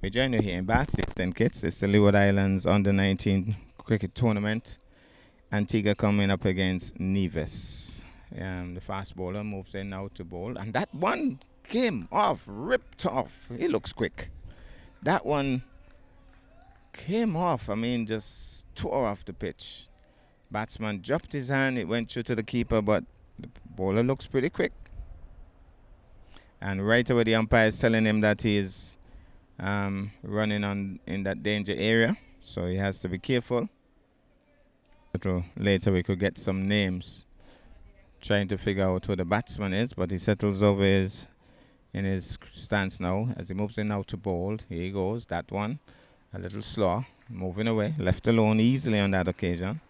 We join you here in Bath, St. Kitts. It's the Leeward Islands under-19 cricket tournament. Antigua coming up against Nevis. The fast bowler moves in now to bowl. And that one came off, ripped off. He looks quick. That one came off. I mean, just tore off the pitch. Batsman dropped his hand. It went through to the keeper, but the bowler looks pretty quick. And right away, the umpire is telling him that he is running in that danger area. So he has to be careful. A little later, we could get some names. Trying to figure out who the batsman is, but he settles over in his stance now as he moves in now to bowl. Here he goes, that one. A little slow, moving away, left alone easily on that occasion.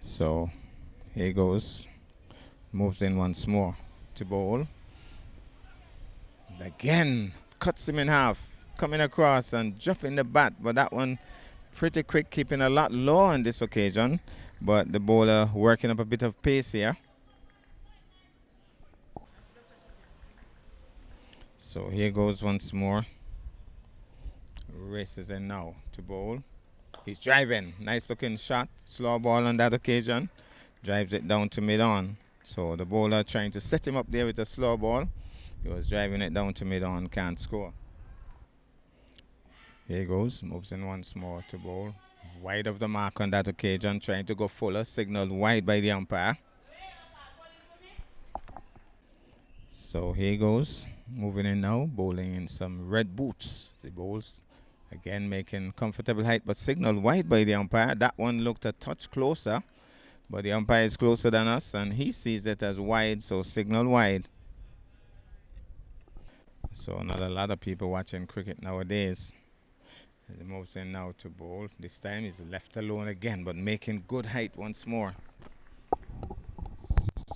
So here he goes, moves in once more to bowl. Again, cuts him in half, coming across and dropping the bat, but that one pretty quick, keeping a lot low on this occasion. But the bowler working up a bit of pace here. So here goes once more. Races in now to bowl. He's driving. Nice looking shot. Slow ball on that occasion. Drives it down to mid-on. So the bowler trying to set him up there with a slow ball. He was driving it down to mid-on. Can't score. Here he goes. Moves in once more to bowl. Wide of the mark on that occasion, trying to go fuller, signaled wide by the umpire. So here he goes, moving in now, bowling in some red boots. He bowls, again making comfortable height, but signaled wide by the umpire. That one looked a touch closer, but the umpire is closer than us, and he sees it as wide, so signal wide. So not a lot of people watching cricket nowadays. He moves in now to bowl. This time he's left alone again, but making good height once more.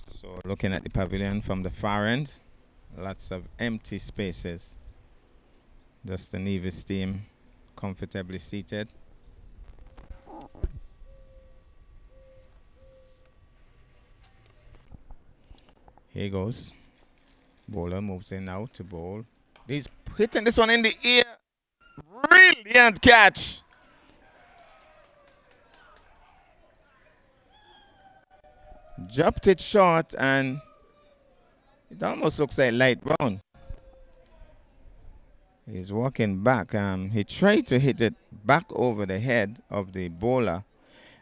So looking at the pavilion from the far end, lots of empty spaces. Just the Nevis team comfortably seated. Here goes. Bowler moves in now to bowl. He's hitting this one in the ear. Brilliant catch. Dropped it short and it almost looks like light brown. He's walking back. He tried to hit it back over the head of the bowler,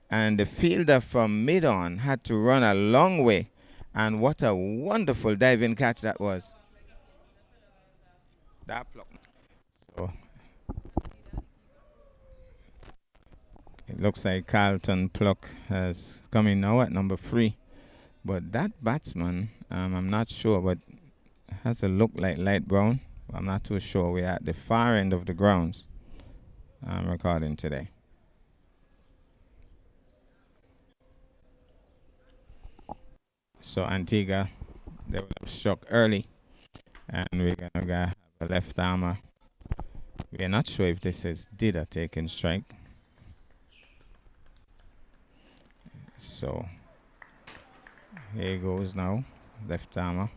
and the fielder from mid-on had to run a long way. And what a wonderful diving catch that was. That Pluck. So it looks like Carlton Pluck has come in now at number 3. But that batsman, I'm not sure, but has a look like light brown. I'm not too sure. We're at the far end of the grounds I'm recording today. So Antigua, they were struck early. And we're going to have a left armer. We're not sure if this is Dida taking strike. So here he goes now, left armer.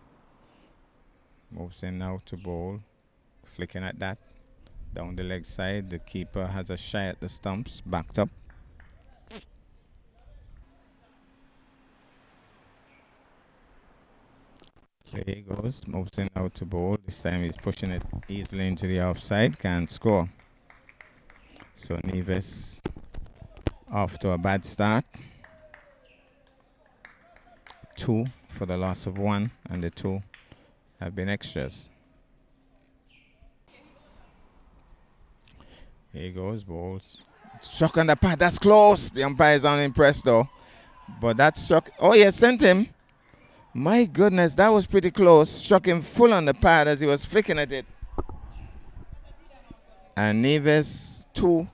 Moves in now to bowl. Flicking at that. Down the leg side. The keeper has a shy at the stumps. Backed up. So here he goes. Moves in now to bowl. This time he's pushing it easily into the offside. Can't score. So Nevis off to a bad start. 2 for the loss of 1, and the 2 have been extras. Here he goes, bowls. Struck on the pad, that's close. The umpire is unimpressed though. But that struck, oh yeah, sent him. My goodness, that was pretty close. Struck him full on the pad as he was flicking at it. And Nevis 2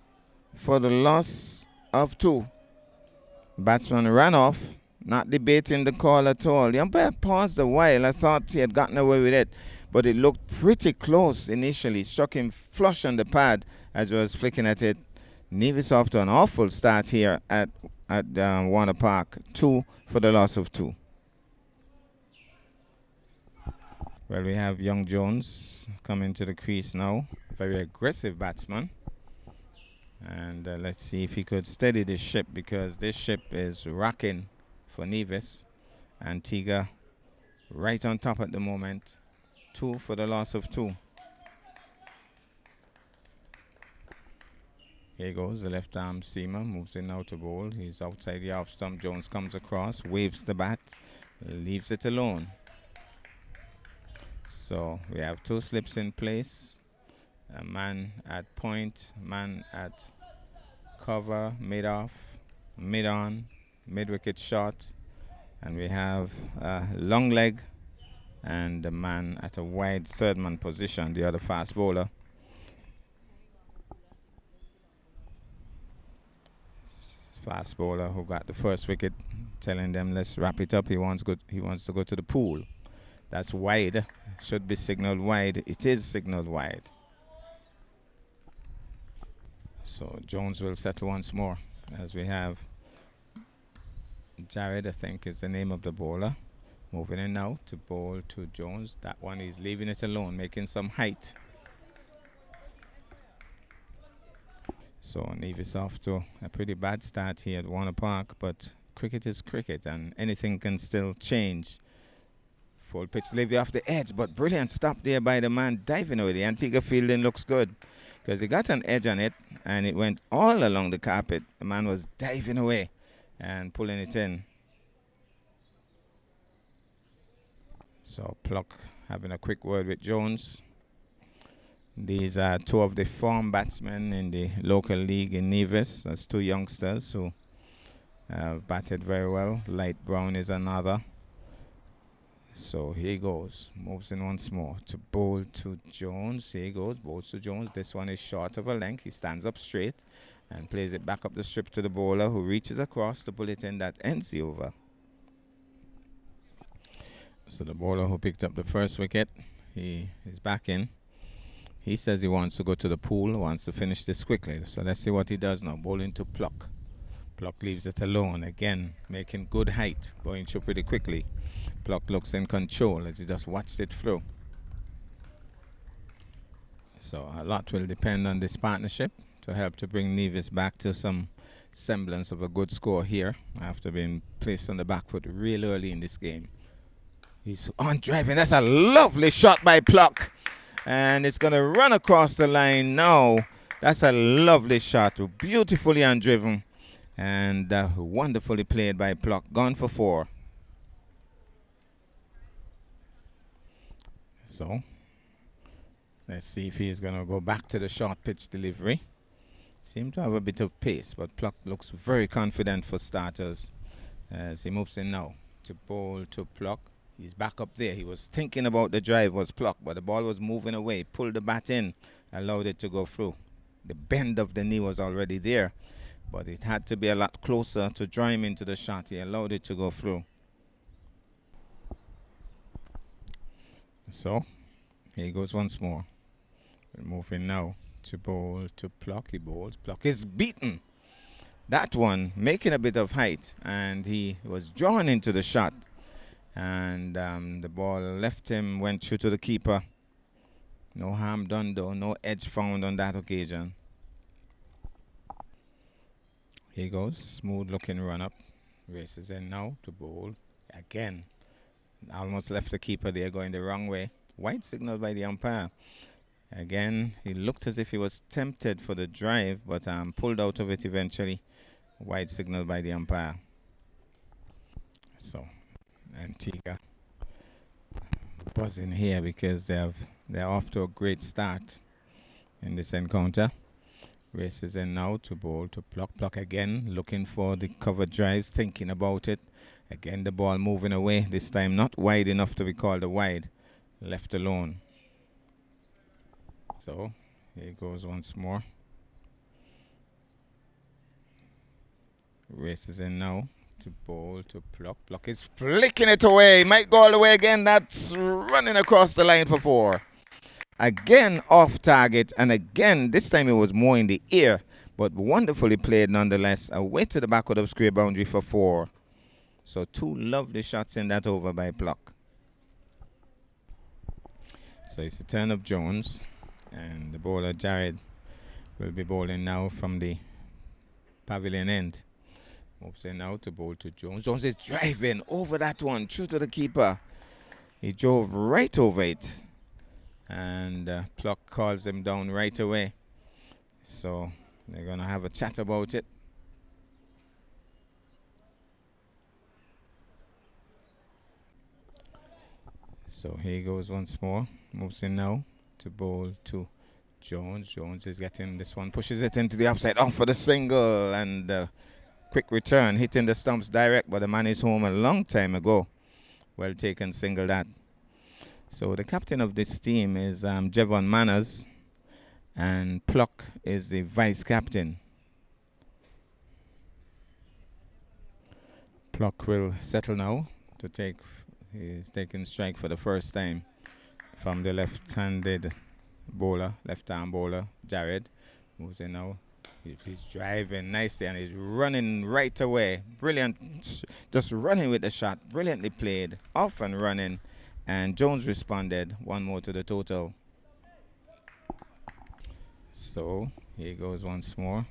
for the loss of 2. Batsman ran off. Not debating the call at all. The umpire paused a while. I thought he had gotten away with it, but it looked pretty close initially. Struck him flush on the pad as he was flicking at it. Nevis off to an awful start here at Warner Park. 2 for the loss of 2. Well, we have young Jones coming to the crease now. Very aggressive batsman. And let's see if he could steady this ship, because this ship is rocking for Nevis. Antigua right on top at the moment. 2 for the loss of 2. Here goes the left arm seamer, moves in now to bowl. He's outside the off stump. Jones comes across, waves the bat, leaves it alone. So we have 2 slips in place. A man at point, man at cover, mid off, mid on, mid wicket shot. And we have a long leg and the man at a wide third man position, the other fast bowler. Fast bowler who got the first wicket, telling them let's wrap it up. He wants to go to the pool. That's wide. Should be signaled wide. It is signaled wide. So Jones will settle once more, as we have Jared, I think is the name of the bowler. Moving in now to bowl to Jones. That one is leaving it alone, making some height. So Nevis off to a pretty bad start here at Warner Park, but cricket is cricket and anything can still change. Full pitch delivery off the edge, but brilliant stop there by the man diving away. The Antigua fielding looks good because he got an edge on it and it went all along the carpet. The man was diving away and pulling it in. So Pluck having a quick word with Jones. These are 2 of the form batsmen in the local league in Nevis. That's 2 youngsters who batted very well. Light Brown is another. So here he goes. Moves in once more to bowl to Jones. Here he goes. Bowls to Jones. This one is short of a length. He stands up straight and plays it back up the strip to the bowler, who reaches across to pull it in. That ends the over. So the bowler who picked up the first wicket, he is back in. He says he wants to go to the pool, wants to finish this quickly. So let's see what he does now. Bowling to Pluck. Pluck leaves it alone. Again, making good height. Going through pretty quickly. Pluck looks in control as he just watched it through. So a lot will depend on this partnership to help to bring Nevis back to some semblance of a good score here after being placed on the back foot real early in this game. He's on driving. That's a lovely shot by Pluck. And it's going to run across the line now. That's a lovely shot. Beautifully undriven. And wonderfully played by Pluck. Gone for 4. So, let's see if he's going to go back to the short pitch delivery. Seemed to have a bit of pace, but Pluck looks very confident for starters. As he moves in now to bowl to Pluck. He's back up there. He was thinking about the drive, was Pluck, but the ball was moving away. Pulled the bat in, allowed it to go through. The bend of the knee was already there, but it had to be a lot closer to draw him into the shot. He allowed it to go through. So, here he goes once more. We're moving now to bowl to Pluck. He bowls. Pluck is beaten. That one making a bit of height, and he was drawn into the shot. And the ball left him, went through to the keeper. No harm done though, no edge found on that occasion. Here he goes, smooth looking run up. Races in now to bowl. Again, almost left the keeper there going the wrong way. White signal by the umpire. Again, he looked as if he was tempted for the drive, but pulled out of it eventually. White signal by the umpire. So Antigua buzzing here because they're off to a great start in this encounter. Races in now to bowl to Pluck. Pluck again looking for the cover drive, thinking about it. Again the ball moving away, this time not wide enough to be called a wide. Left alone. So here it goes once more. Races in now to bowl to Pluck. Pluck is flicking it away. Might go all the way again. That's running across the line for 4. Again off target, and again this time it was more in the air, but wonderfully played nonetheless. Away to the backward of square boundary for 4. So 2 lovely shots in that over by Pluck. So it's the turn of Jones, and the bowler Jared will be bowling now from the pavilion end. Moves in now to bowl to Jones. Jones is driving over that one, true to the keeper. He drove right over it, and Pluck calls him down right away. So they're going to have a chat about it. So here he goes once more. Moves in now to bowl to Jones. Jones is getting this one, pushes it into the outside, off for the single, and quick return, hitting the stumps direct, but the man is home a long time ago. Well taken single that. So the captain of this team is Jevon Manners, and Pluck is the vice captain. Pluck will settle now to take. He's taking strike for the first time from the left-handed bowler, left-arm bowler, Jared. Moves in now. He's driving nicely and he's running right away. Brilliant. Just running with the shot. Brilliantly played. Off and running. And Jones responded. One more to the total. So here goes once more.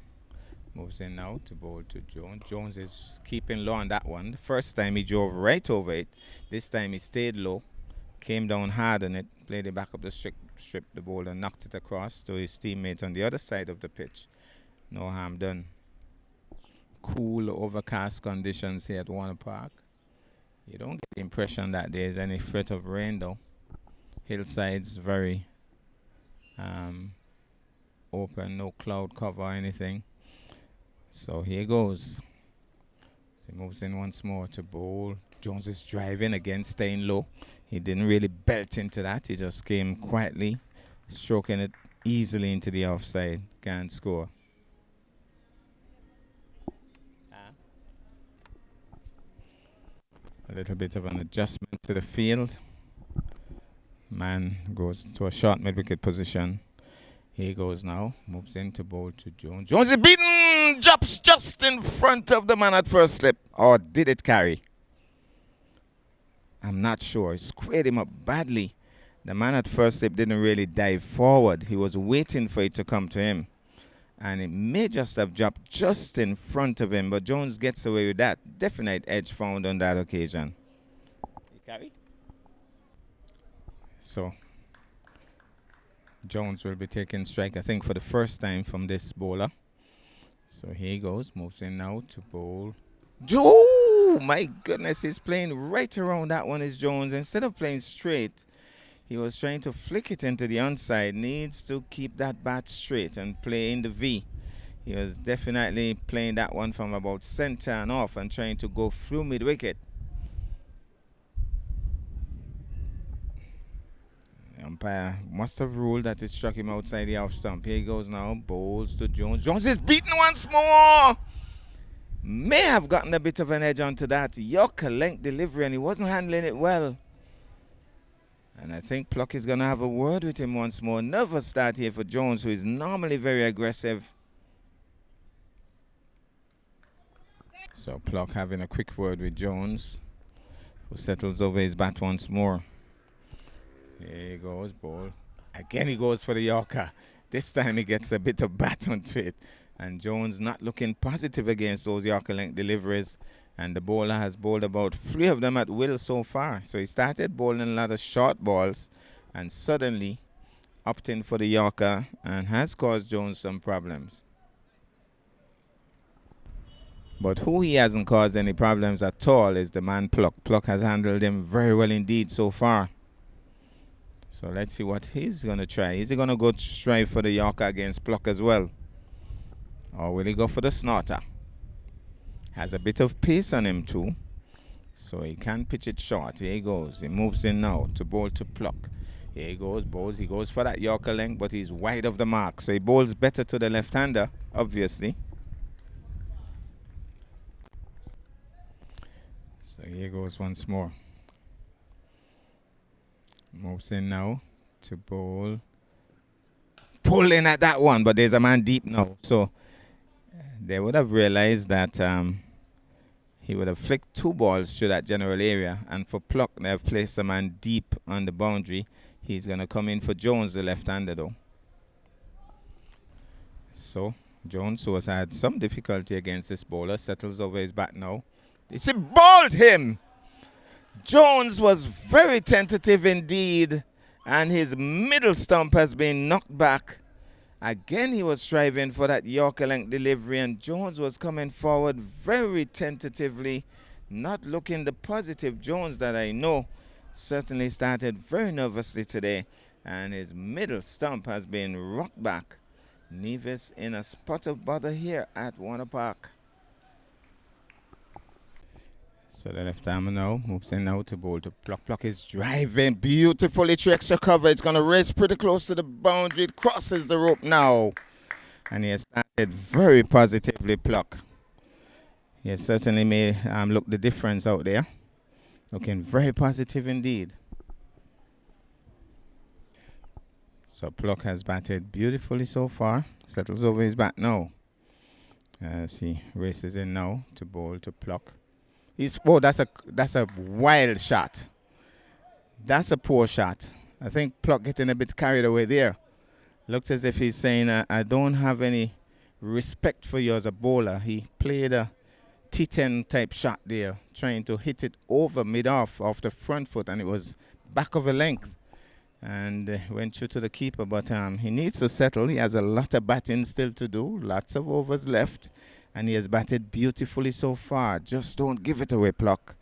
Moves in now to bowl to Jones. Jones is keeping low on that one. The first time he drove right over it. This time he stayed low. Came down hard on it. Played it back up the strip. The bowler knocked it across to his teammate on the other side of the pitch. No harm done. Cool, overcast conditions here at Warner Park. You don't get the impression that there's any threat of rain though. Hillside's very open, no cloud cover or anything. So here goes. So he moves in once more to bowl. Jones is driving again, staying low. He didn't really belt into that. He just came quietly, stroking it easily into the offside. Can't score. A little bit of an adjustment to the field. Man goes to a short mid-wicket position. Here he goes now. Moves in to bowl to Jones. Jones is beaten! Drops just in front of the man at first slip. Or did it carry? I'm not sure. He squared him up badly. The man at first slip didn't really dive forward. He was waiting for it to come to him. And it may just have dropped just in front of him. But Jones gets away with that. Definite edge found on that occasion. He carry? So Jones will be taking strike, I think, for the first time from this bowler. So here he goes. Moves in now to bowl. Oh, my goodness. He's playing right around that one is Jones. Instead of playing straight, he was trying to flick it into the onside. Needs to keep that bat straight and play in the V. He was definitely playing that one from about center and off and trying to go through mid-wicket. The umpire must have ruled that it struck him outside the off stump. Here he goes now. Bowls to Jones. Jones is beaten once more. May have gotten a bit of an edge onto that Yorker length delivery, and he wasn't handling it well. And I think Pluck is going to have a word with him once more. Nervous start here for Jones, who is normally very aggressive. So Pluck having a quick word with Jones, who settles over his bat once more. Here he goes, ball. Again he goes for the Yorker. This time he gets a bit of bat onto it. And Jones not looking positive against those Yorker length deliveries. And the bowler has bowled about 3 of them at will so far. So he started bowling a lot of short balls and suddenly opting for the Yorker and has caused Jones some problems. But who he hasn't caused any problems at all is the man Pluck. Pluck has handled him very well indeed so far. So let's see what he's going to try. Is he going to go strive for the Yorker against Pluck as well? Or will he go for the snorter? Has a bit of pace on him too, so he can pitch it short. Here he goes. He moves in now to bowl to Pluck. Here he goes, bowls. He goes for that Yorker length, but he's wide of the mark. So he bowls better to the left-hander, obviously. So here goes once more. Moves in now to bowl. Pulling at that one, but there's a man deep now. So they would have realized that he would have flicked 2 balls to that general area. And for Pluck, they have placed a man deep on the boundary. He's going to come in for Jones, the left-hander, though. So Jones, who has had some difficulty against this bowler, settles over his bat now. He bowled him. Jones was very tentative indeed, and his middle stump has been knocked back. Again, he was striving for that Yorker length delivery, and Jones was coming forward very tentatively, not looking the positive Jones that I know. Certainly started very nervously today, and his middle stump has been rocked back. Nevis in a spot of bother here at Warner Park. So the left arm now moves in now to bowl to Pluck. Pluck is driving beautifully through extra cover. It's going to race pretty close to the boundary. It crosses the rope now. And he has started very positively, Pluck. He has certainly made look the difference out there. Looking very positive indeed. So Pluck has batted beautifully so far. Settles over his bat now. As he races in now to bowl to Pluck. That's a wild shot. That's a poor shot. I think Pluck getting a bit carried away there. Looks as if he's saying, I don't have any respect for you as a bowler. He played a T10 type shot there, trying to hit it over mid-off the front foot, and it was back of a length. And went through to the keeper, but he needs to settle. He has a lot of batting still to do, lots of overs left. And he has batted beautifully so far. Just don't give it away, Pluck.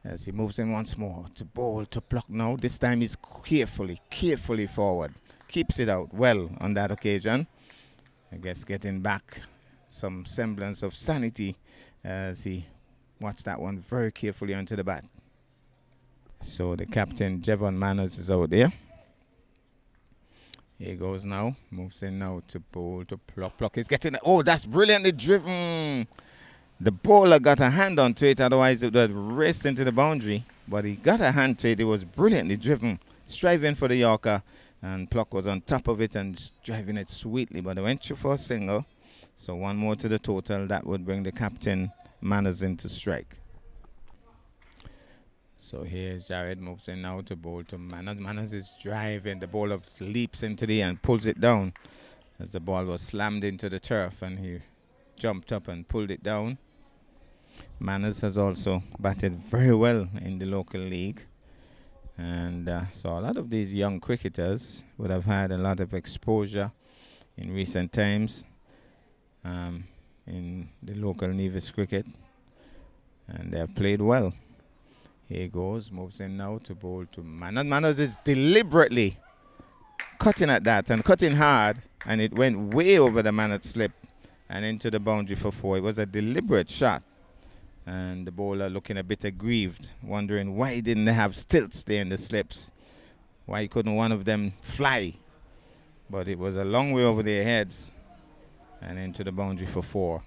As he moves in once more to bowl to Pluck now. This time he's carefully forward. Keeps it out well on that occasion. I guess getting back some semblance of sanity as he watched that one very carefully onto the bat. So the captain, Jevon Manners, is out there. Here he goes now. Moves in now to bowl to Pluck. Pluck is getting it. Oh, that's brilliantly driven. The bowler got a hand onto it. Otherwise, it would have raced into the boundary. But he got a hand to it. It was brilliantly driven. Striving for the Yorker. And Pluck was on top of it and driving it sweetly. But they went through for a single. So one more to the total. That would bring the captain Manners into strike. So here's Jared, moves in now to bowl to Manners. Manners is driving. The bowler leaps into the air and pulls it down as the ball was slammed into the turf, and he jumped up and pulled it down. Manners has also batted very well in the local league. And so a lot of these young cricketers would have had a lot of exposure in recent times in the local Nevis cricket. And they have played well. Here he goes, moves in now to bowl to Manners. Manners is deliberately cutting at that and cutting hard, and it went way over the Manners slip and into the boundary for 4. It was a deliberate shot, and the bowler looking a bit aggrieved, wondering why he didn't have stilts there in the slips. Why couldn't one of them fly? But it was a long way over their heads and into the boundary for 4.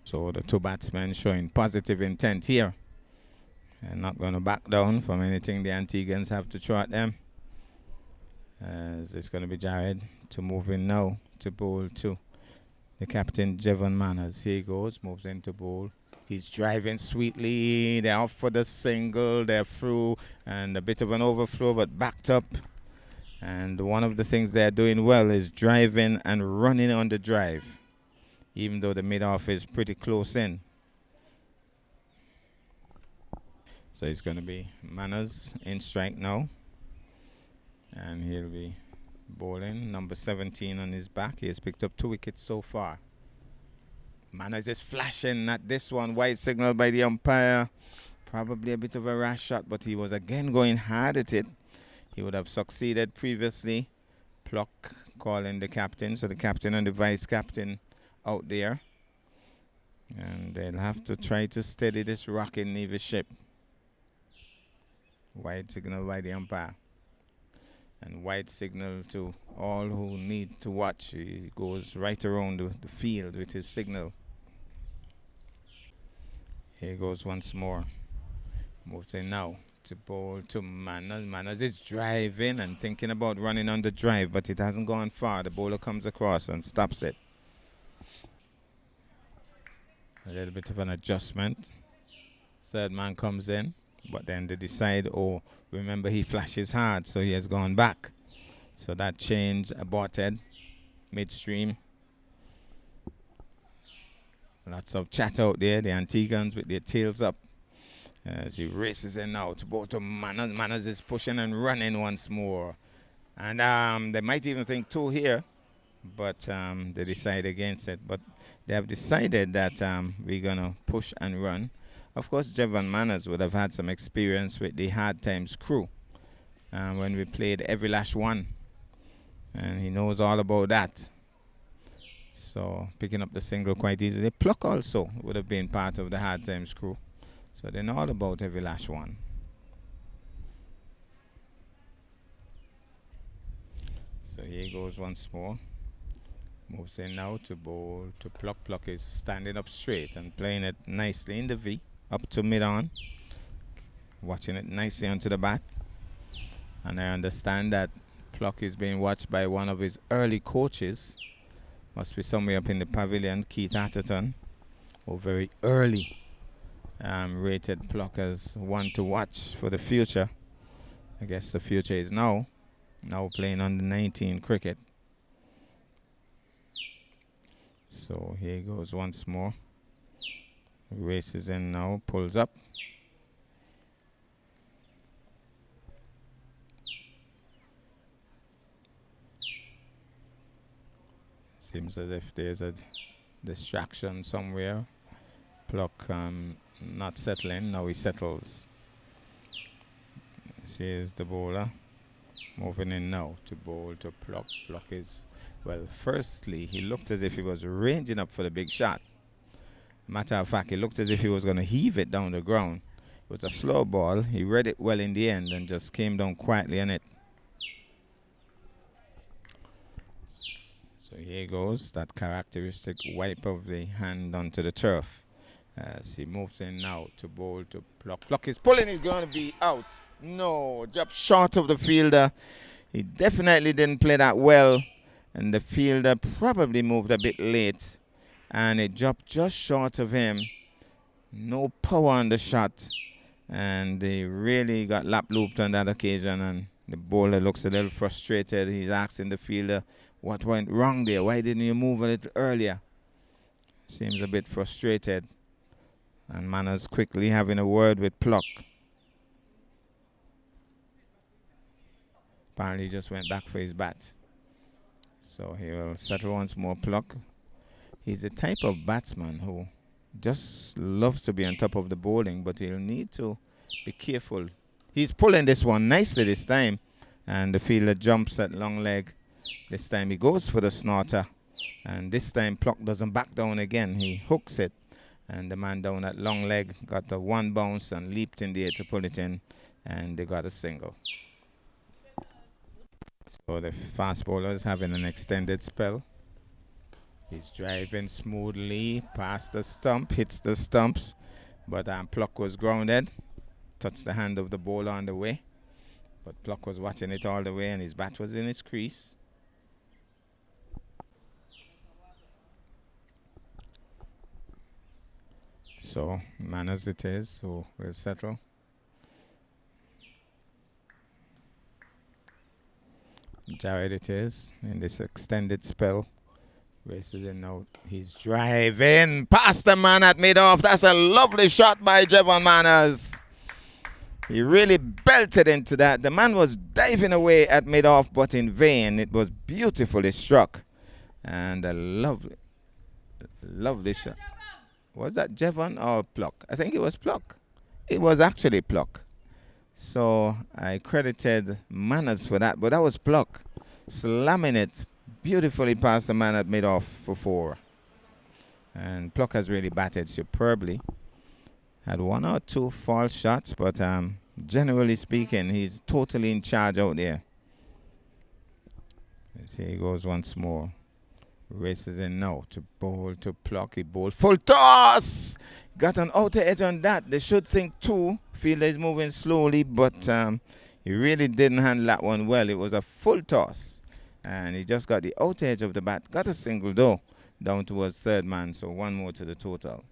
So the two batsmen showing positive intent here. And not going to back down from anything the Antiguans have to throw at them. As it's going to be Jared to move in now to bowl to the captain, Jevon Manners. Here he goes, moves in to bowl. He's driving sweetly. They're off for the single. They're through. And a bit of an overflow, but backed up. And one of the things they're doing well is driving and running on the drive, even though the mid-off is pretty close in. So it's going to be Manners in strike now. And he'll be bowling, number 17 on his back. He has picked up 2 wickets so far. Manners is flashing at this one. White signal by the umpire. Probably a bit of a rash shot, but he was again going hard at it. He would have succeeded previously. Pluck calling the captain. So the captain and the vice captain out there, and they'll have to try to steady this rocking Nevis ship. White signal by the umpire, and white signal to all who need to watch. He goes right around the field with his signal. Here goes once more. Moves in now to bowl to Manners. Manners is driving and thinking about running on the drive, but it hasn't gone far. The bowler comes across and stops it. A little bit of an adjustment. Third man comes in. But then they decide, oh, remember he flashes hard, so he has gone back. So that change aborted midstream. Lots of chat out there. The Antiguans with their tails up. As he races in now to both of Manners. Manners is pushing and running once more. And they might even think two here, but they decide against it. But they have decided that we're going to push and run. Of course, Jevon Manners would have had some experience with the Hard Times crew when we played Every Lash One. And he knows all about that. So picking up the single quite easily. Pluck also would have been part of the Hard Times crew. So they know all about Every Lash One. So here he goes once more. Moves in now to bowl to Pluck. Pluck is standing up straight and playing it nicely in the V. Up to mid-on. Watching it nicely onto the bat. And I understand that Pluck is being watched by one of his early coaches. Must be somewhere up in the pavilion, Keith Atherton. Or very early rated Pluck as one to watch for the future. I guess the future is now. Now playing on the 19 cricket. So here he goes once more. Races in now, pulls up. Seems as if there's a distraction somewhere. Pluck not settling, now he settles. This is the bowler. Moving in now to bowl to Pluck. Pluck is, well, firstly, he looked as if he was ranging up for the big shot. Matter of fact, he looked as if he was going to heave it down the ground. It was a slow ball. He read it well in the end and just came down quietly on it. So here goes that characteristic wipe of the hand onto the turf. As he moves in now to bowl to Pluck. Pluck is pulling, he's going to be out. No, dropped short of the fielder. He definitely didn't play that well. And the fielder probably moved a bit late. And it dropped just short of him. No power on the shot. And he really got lap looped on that occasion. And the bowler looks a little frustrated. He's asking the fielder, what went wrong there? Why didn't you move a little earlier? Seems a bit frustrated. And Manners quickly having a word with Pluck. Apparently he just went back for his bat. So he will settle once more. Pluck. He's the type of batsman who just loves to be on top of the bowling, but he'll need to be careful. He's pulling this one nicely this time. And the fielder jumps at long leg. This time he goes for the snorter. And this time Pluck doesn't back down again. He hooks it. And the man down at long leg got the one bounce and leaped in the air to pull it in. And they got a single. So the fast bowler is having an extended spell. He's driving smoothly past the stump, hits the stumps. But Pluck was grounded. Touched the hand of the bowler on the way. But Pluck was watching it all the way and his bat was in his crease. So, Manners it is, so we'll settle. Jared it is, in this extended spell. Races in now. He's driving past the man at mid-off. That's a lovely shot by Jevon Manners. He really belted into that. The man was diving away at mid-off, but in vain. It was beautifully struck. And a lovely, lovely shot. Was that Jevon or Pluck? I think it was Pluck. It was actually Pluck. So I credited Manners for that, but that was Pluck. Slamming it beautifully past the man at mid-off for 4. And Pluck has really batted superbly. Had 1 or 2 false shots, but generally speaking, he's totally in charge out there. Let's see, he goes once more. Races in now to bowl to Pluck. He bowled full toss. Got an outer edge on that. They should think 2. Fielder is moving slowly, but he really didn't handle that one well. It was a full toss. And he just got the outer edge of the bat. Got a single though. Down towards third man. So 1 more to the total.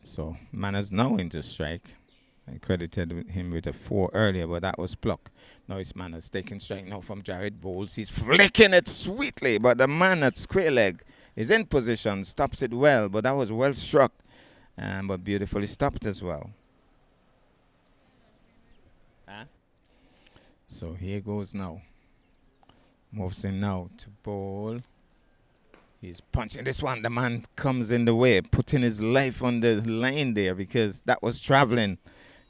So Manners now into strike. I credited him with a 4 earlier, but that was Pluck. Now his man is taking strike now from Jared Bowles. He's flicking it sweetly, but the man at square leg is in position, stops it well, but that was well struck, but beautifully stopped as well. So here goes now. Moves in now to bowl. He's punching this one. The man comes in the way, putting his life on the line there because that was traveling.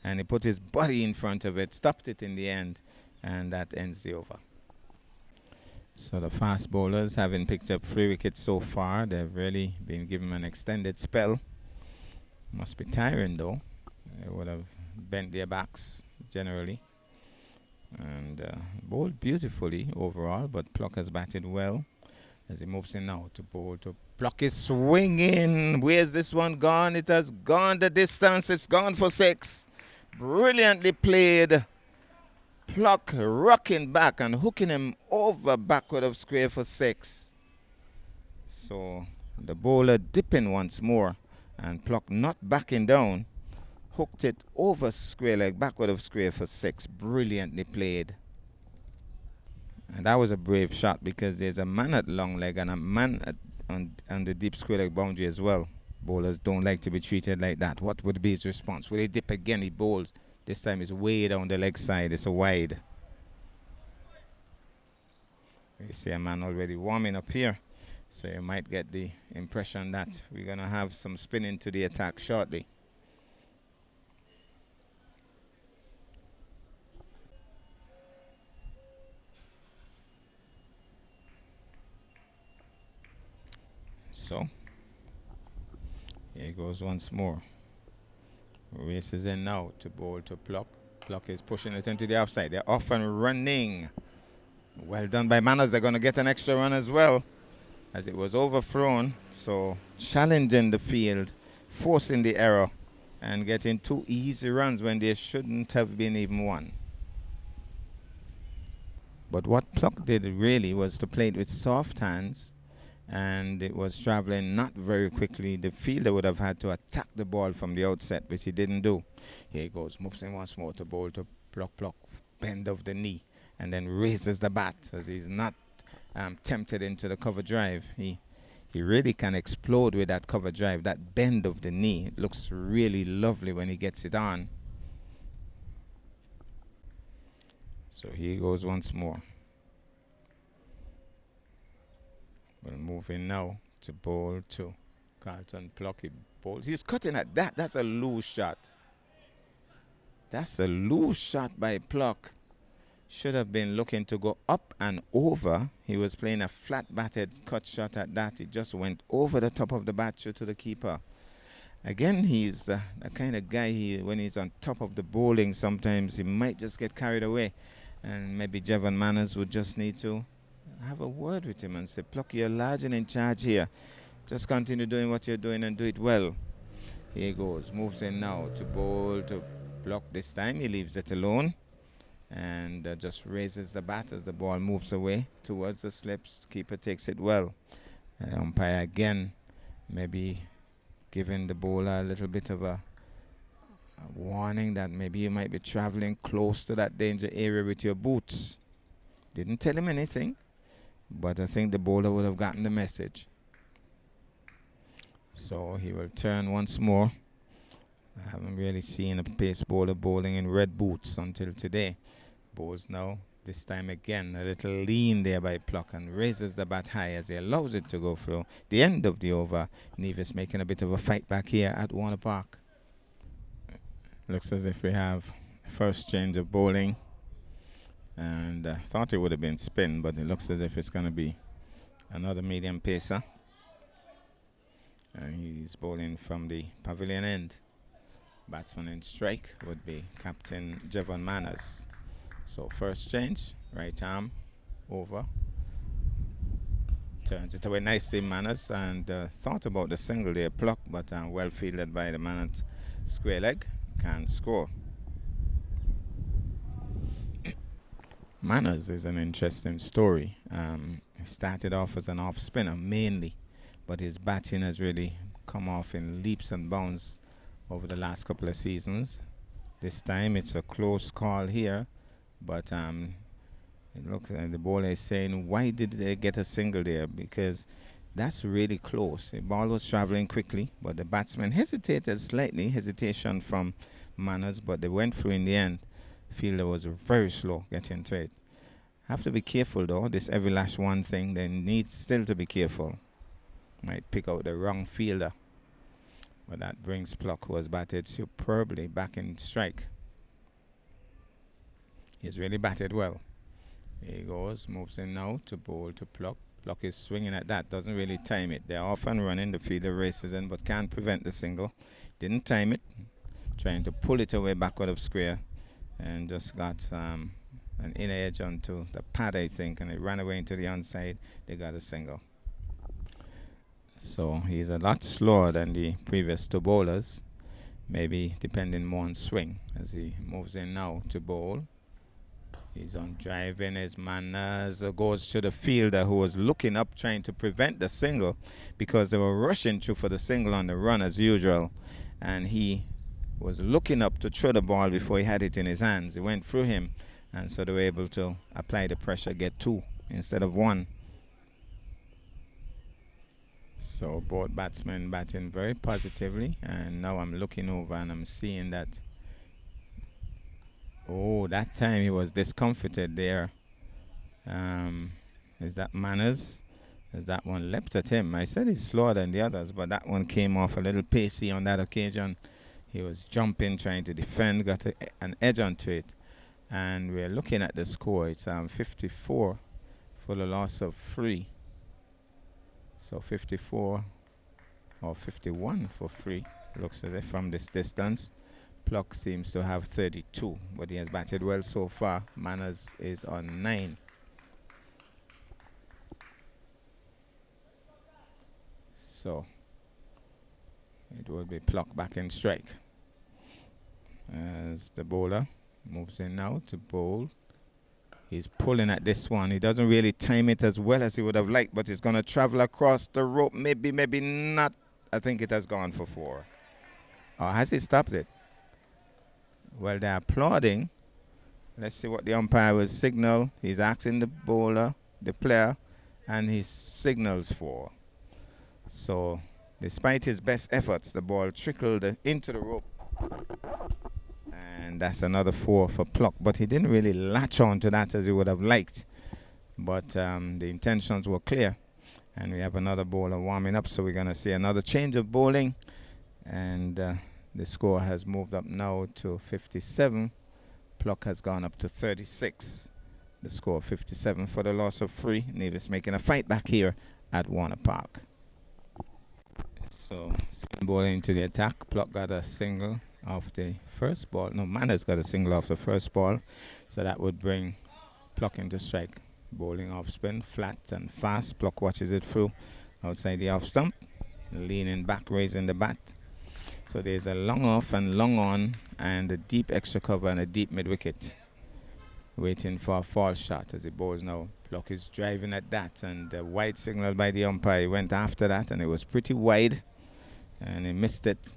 And he put his body in front of it, stopped it in the end, and that ends the over. So the fast bowlers having picked up 3 wickets so far. They've really been given an extended spell. Must be tiring though. They would have bent their backs generally. And bowled beautifully overall, but Pluck has batted well as he moves in now to bowl to Pluck is swinging. Where's this one gone? It has gone the distance. It's gone for 6. Brilliantly played. Pluck rocking back and hooking him over backward of square for 6. So the bowler dipping once more and Pluck not backing down. Hooked it over square leg, backward of square for 6. Brilliantly played. And that was a brave shot because there's a man at long leg and a man on the deep square leg boundary as well. Bowlers don't like to be treated like that. What would be his response? Will he dip again? He bowls. This time it's way down the leg side. It's a wide. You see a man already warming up here. So you might get the impression that we're going to have some spinning to the attack shortly. So here goes once more. Races in now to bowl to Pluck. Pluck is pushing it into the offside. They're off and running. Well done by Manners. They're going to get an extra run as well as it was overthrown. So challenging the field, forcing the error and getting 2 easy runs when there shouldn't have been even 1. But what Pluck did really was to play it with soft hands, and it was traveling not very quickly. The fielder would have had to attack the ball from the outset, which he didn't do. Here he goes, moves in once more to bowl to Pluck, bend of the knee, and then raises the bat as he's not tempted into the cover drive. He really can explode with that cover drive, that bend of the knee. It looks really lovely when he gets it on. So here he goes once more. We'll move in now to bowl to Carlton Pluck. He bowls. He's cutting at that. That's a loose shot. That's a loose shot by Pluck. Should have been looking to go up and over. He was playing a flat batted cut shot at that. It just went over the top of the bat to the keeper. Again, he's the kind of guy, when he's on top of the bowling, sometimes he might just get carried away. And maybe Jevon Manners would just need to have a word with him and say, Pluck, you're large and in charge here. Just continue doing what you're doing and do it well. Here he goes. Moves in now to bowl to Pluck. This time he leaves it alone and just raises the bat as the ball moves away towards the slips. Keeper takes it well. Umpire again maybe giving the bowler a little bit of a warning that maybe you might be traveling close to that danger area with your boots. Didn't tell him anything, but I think the bowler would have gotten the message. So he will turn once more. I haven't really seen a pace bowler bowling in red boots until today. Bowls now, this time again, a little lean there by Pluck and raises the bat high as he allows it to go through. The end of the over, Nevis making a bit of a fight back here at Warner Park. Looks as if we have first change of bowling. And I thought it would have been spin, but it looks as if it's going to be another medium pacer. And he's bowling from the pavilion end. Batsman in strike would be Captain Jevon Manners. So first change, right arm over. Turns it away nicely, Manners, and thought about the single there, Pluck, but well fielded by the man at square leg. Can't score. Manners is an interesting story. He started off as an off spinner mainly, but his batting has really come off in leaps and bounds over the last couple of seasons. This time it's a close call here, but it looks like the bowler is saying, why did they get a single there? Because that's really close. The ball was traveling quickly, but the batsman hesitated slightly, hesitation from Manners, but they went through in the end. Fielder was very slow getting to it. Have to be careful though. This every last one thing, they need still to be careful. Might pick out the wrong fielder. But that brings Pluck, who was batted superbly, back in strike. He's really batted well. Here he goes, moves in now to bowl to Pluck. Pluck is swinging at that, doesn't really time it. They're off and running, the fielder races in, but can't prevent the single. Didn't time it, trying to pull it away backward of square, and just got an inner edge onto the pad, I think, and it ran away into the onside. They got a single. So he's a lot slower than the previous two bowlers, maybe depending more on swing as he moves in now to bowl. He's on driving his Manners, goes to the fielder who was looking up trying to prevent the single because they were rushing through for the single on the run as usual, and he was looking up to throw the ball before he had it in his hands. It went through him, and so they were able to apply the pressure, get 2 instead of 1. So both batsmen batting very positively, and now I'm looking over and I'm seeing that, oh, that time he was discomfited there. Is that Manners? As that one leapt at him. I said he's slower than the others, but that one came off a little pacey on that occasion. He was jumping, trying to defend, got an edge onto it. And we're looking at the score. It's 54 for the loss of 3. So 54 or 51 for 3. Looks as if from this distance. Pluck seems to have 32, but he has batted well so far. Manners is on 9. So it will be Pluck back in strike as the bowler moves in now to bowl. He's pulling at this one. He doesn't really time it as well as he would have liked, but it's going to travel across the rope. Maybe not. I think it has gone for 4. Or has he stopped it? Well, they're applauding. Let's see what the umpire will signal. He's asking the bowler, the player, and he signals 4. So, despite his best efforts, the ball trickled into the rope. And that's another 4 for Pluck. But he didn't really latch on to that as he would have liked. But the intentions were clear. And we have another bowler warming up. So we're going to see another change of bowling. And the score has moved up now to 57. Pluck has gone up to 36. The score 57 for the loss of 3. Nevis making a fight back here at Warner Park. So spin bowling into the attack. Pluck got a single off the first ball. No, Manners got a single off the first ball. So that would bring Pluck into strike. Bowling off spin, flat and fast. Pluck watches it through outside the off stump. Leaning back, raising the bat. So there's a long off and long on, and a deep extra cover and a deep mid-wicket. Waiting for a false shot as he bowls now. Pluck is driving at that, and the wide signal by the umpire. He went after that, and it was pretty wide, and he missed it.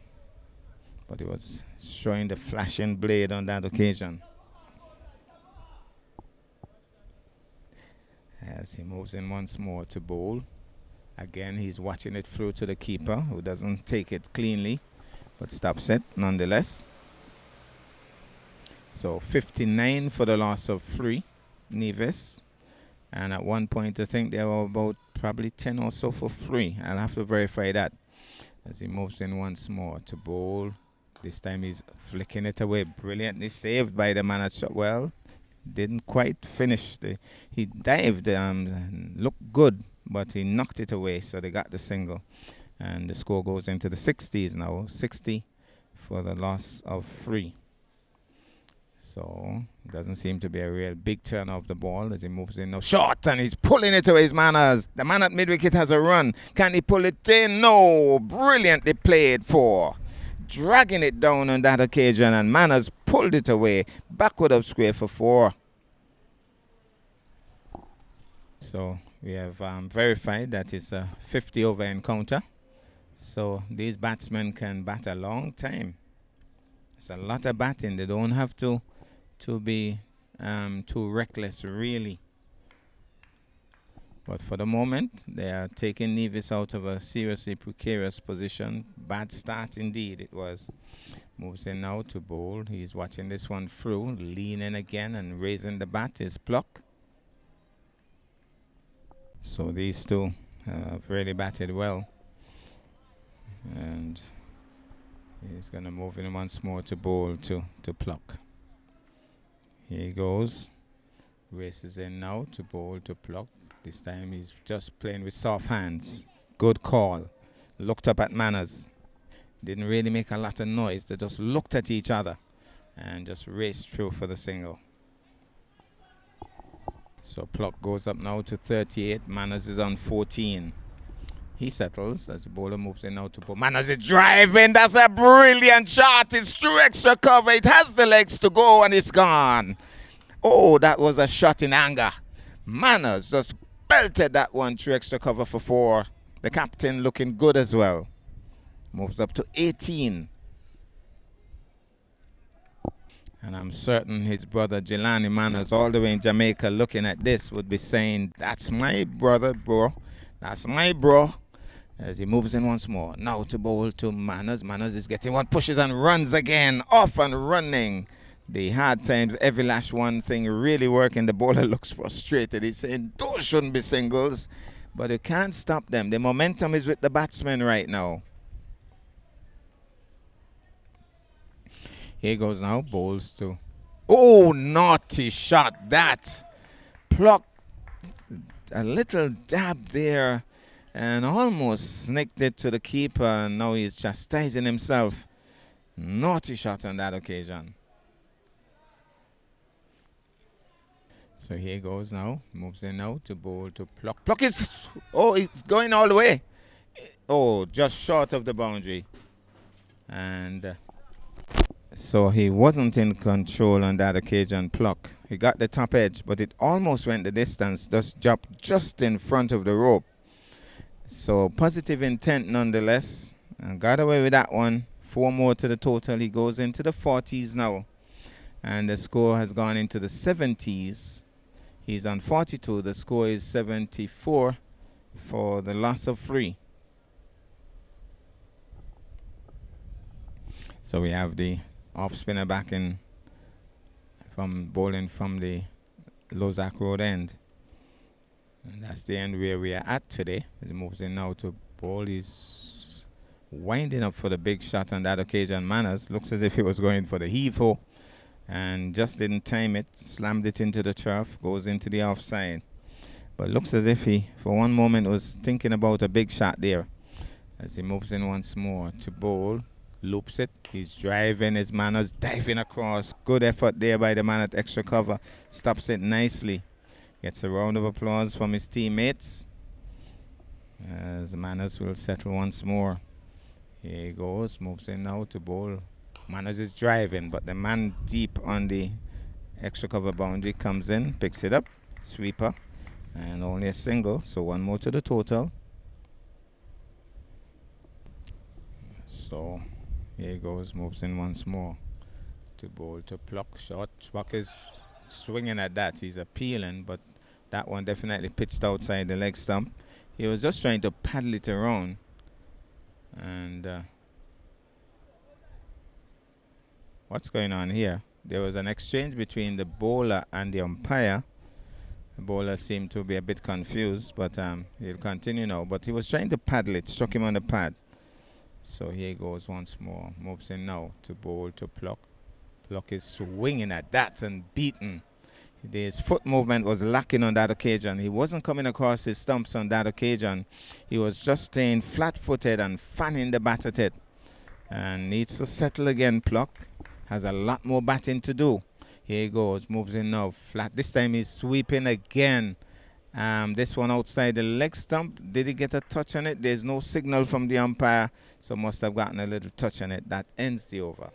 But he was showing the flashing blade on that occasion. As he moves in once more to bowl. Again, he's watching it through to the keeper, who doesn't take it cleanly, but stops it nonetheless. So 59 for the loss of 3, Nevis. And at one point, I think there were about probably 10 or so for 3. I'll have to verify that. As he moves in once more to bowl. This time he's flicking it away. Brilliantly saved by the man at shot. Well, didn't quite finish. He dived, looked good, but he knocked it away. So they got the single. And the score goes into the 60s now. 60 for the loss of 3. So, it doesn't seem to be a real big turn of the ball as he moves in now. Short, and he's pulling it away, his Manners. The man at mid-wicket has a run. Can he pull it in? No. Brilliantly played for. Dragging it down on that occasion, and Manners pulled it away. Backward up square for 4. So, we have verified that it's a 50-over encounter. So, these batsmen can bat a long time. It's a lot of batting. They don't have to be too reckless, really. But for the moment, they are taking Nevis out of a seriously precarious position. Bad start indeed it was. Moves in now to bowl. He's watching this one through, leaning again and raising the bat is Pluck. So these two have really batted well. And he's going to move in once more to bowl to Pluck. Here he goes. Races in now to bowl to Pluck. This time he's just playing with soft hands. Good call. Looked up at Manners. Didn't really make a lot of noise. They just looked at each other and just raced through for the single. So Pluck goes up now to 38. Manners is on 14. He settles as the bowler moves in now to bowl. Manners is driving. That's a brilliant shot. It's through extra cover. It has the legs to go and it's gone. Oh, that was a shot in anger. Manners just belted that one through extra cover for 4. The captain looking good as well. Moves up to 18. And I'm certain his brother Jelani Manners, all the way in Jamaica, looking at this, would be saying, "That's my brother, bro. That's my bro." As he moves in once more. Now to bowl to Manners. Manners is getting one, pushes and runs again. Off and running. The hard times, every lash one thing really working. The bowler looks frustrated. He's saying, those shouldn't be singles. But you can't stop them. The momentum is with the batsman right now. Here goes now, bowls to. Oh, naughty shot that. Pluck a little dab there and almost snicked it to the keeper. And now he's chastising himself. Naughty shot on that occasion. So here goes now. Moves in now to bowl to Pluck. Pluck is. Oh, it's going all the way. Oh, just short of the boundary. And so he wasn't in control on that occasion, Pluck. He got the top edge, but it almost went the distance. Just dropped just in front of the rope. So positive intent nonetheless. And got away with that one. 4 more to the total. He goes into the 40s now. And the score has gone into the 70s. He's on 42. The score is 74 for the loss of 3. So we have the off spinner back in from bowling from the Lozak Road end. And that's the end where we are at today. He moves in now to bowl. He's winding up for the big shot on that occasion. Manners looks as if he was going for the heave-ho and just didn't time it. Slammed it into the turf. Goes into the offside. But looks as if he, for one moment, was thinking about a big shot there. As he moves in once more to bowl. Loops it. He's driving his Manners, diving across. Good effort there by the man at extra cover. Stops it nicely. Gets a round of applause from his teammates. As Manners will settle once more. Here he goes. Moves in now to bowl. Manners is driving, but the man deep on the extra cover boundary comes in, picks it up. Sweeper. And only a single. So 1 more to the total. So here he goes, moves in once more to bowl to Pluck. Short. Pluck is swinging at that. He's appealing, but that one definitely pitched outside the leg stump. He was just trying to paddle it around. And what's going on here? There was an exchange between the bowler and the umpire. The bowler seemed to be a bit confused, but he'll continue now. But he was trying to paddle it, struck him on the pad. So here he goes once more. Moves in now to bowl to Pluck. Pluck is swinging at that and beaten. His foot movement was lacking on that occasion. He wasn't coming across his stumps on that occasion. He was just staying flat-footed and fanning the bat at it. And needs to settle again, Pluck. Has a lot more batting to do. Here he goes. Moves in now. Flat. This time he's sweeping again. This one outside the leg stump. Did he get a touch on it? There's no signal from the umpire, so must have gotten a little touch on it. That ends the over.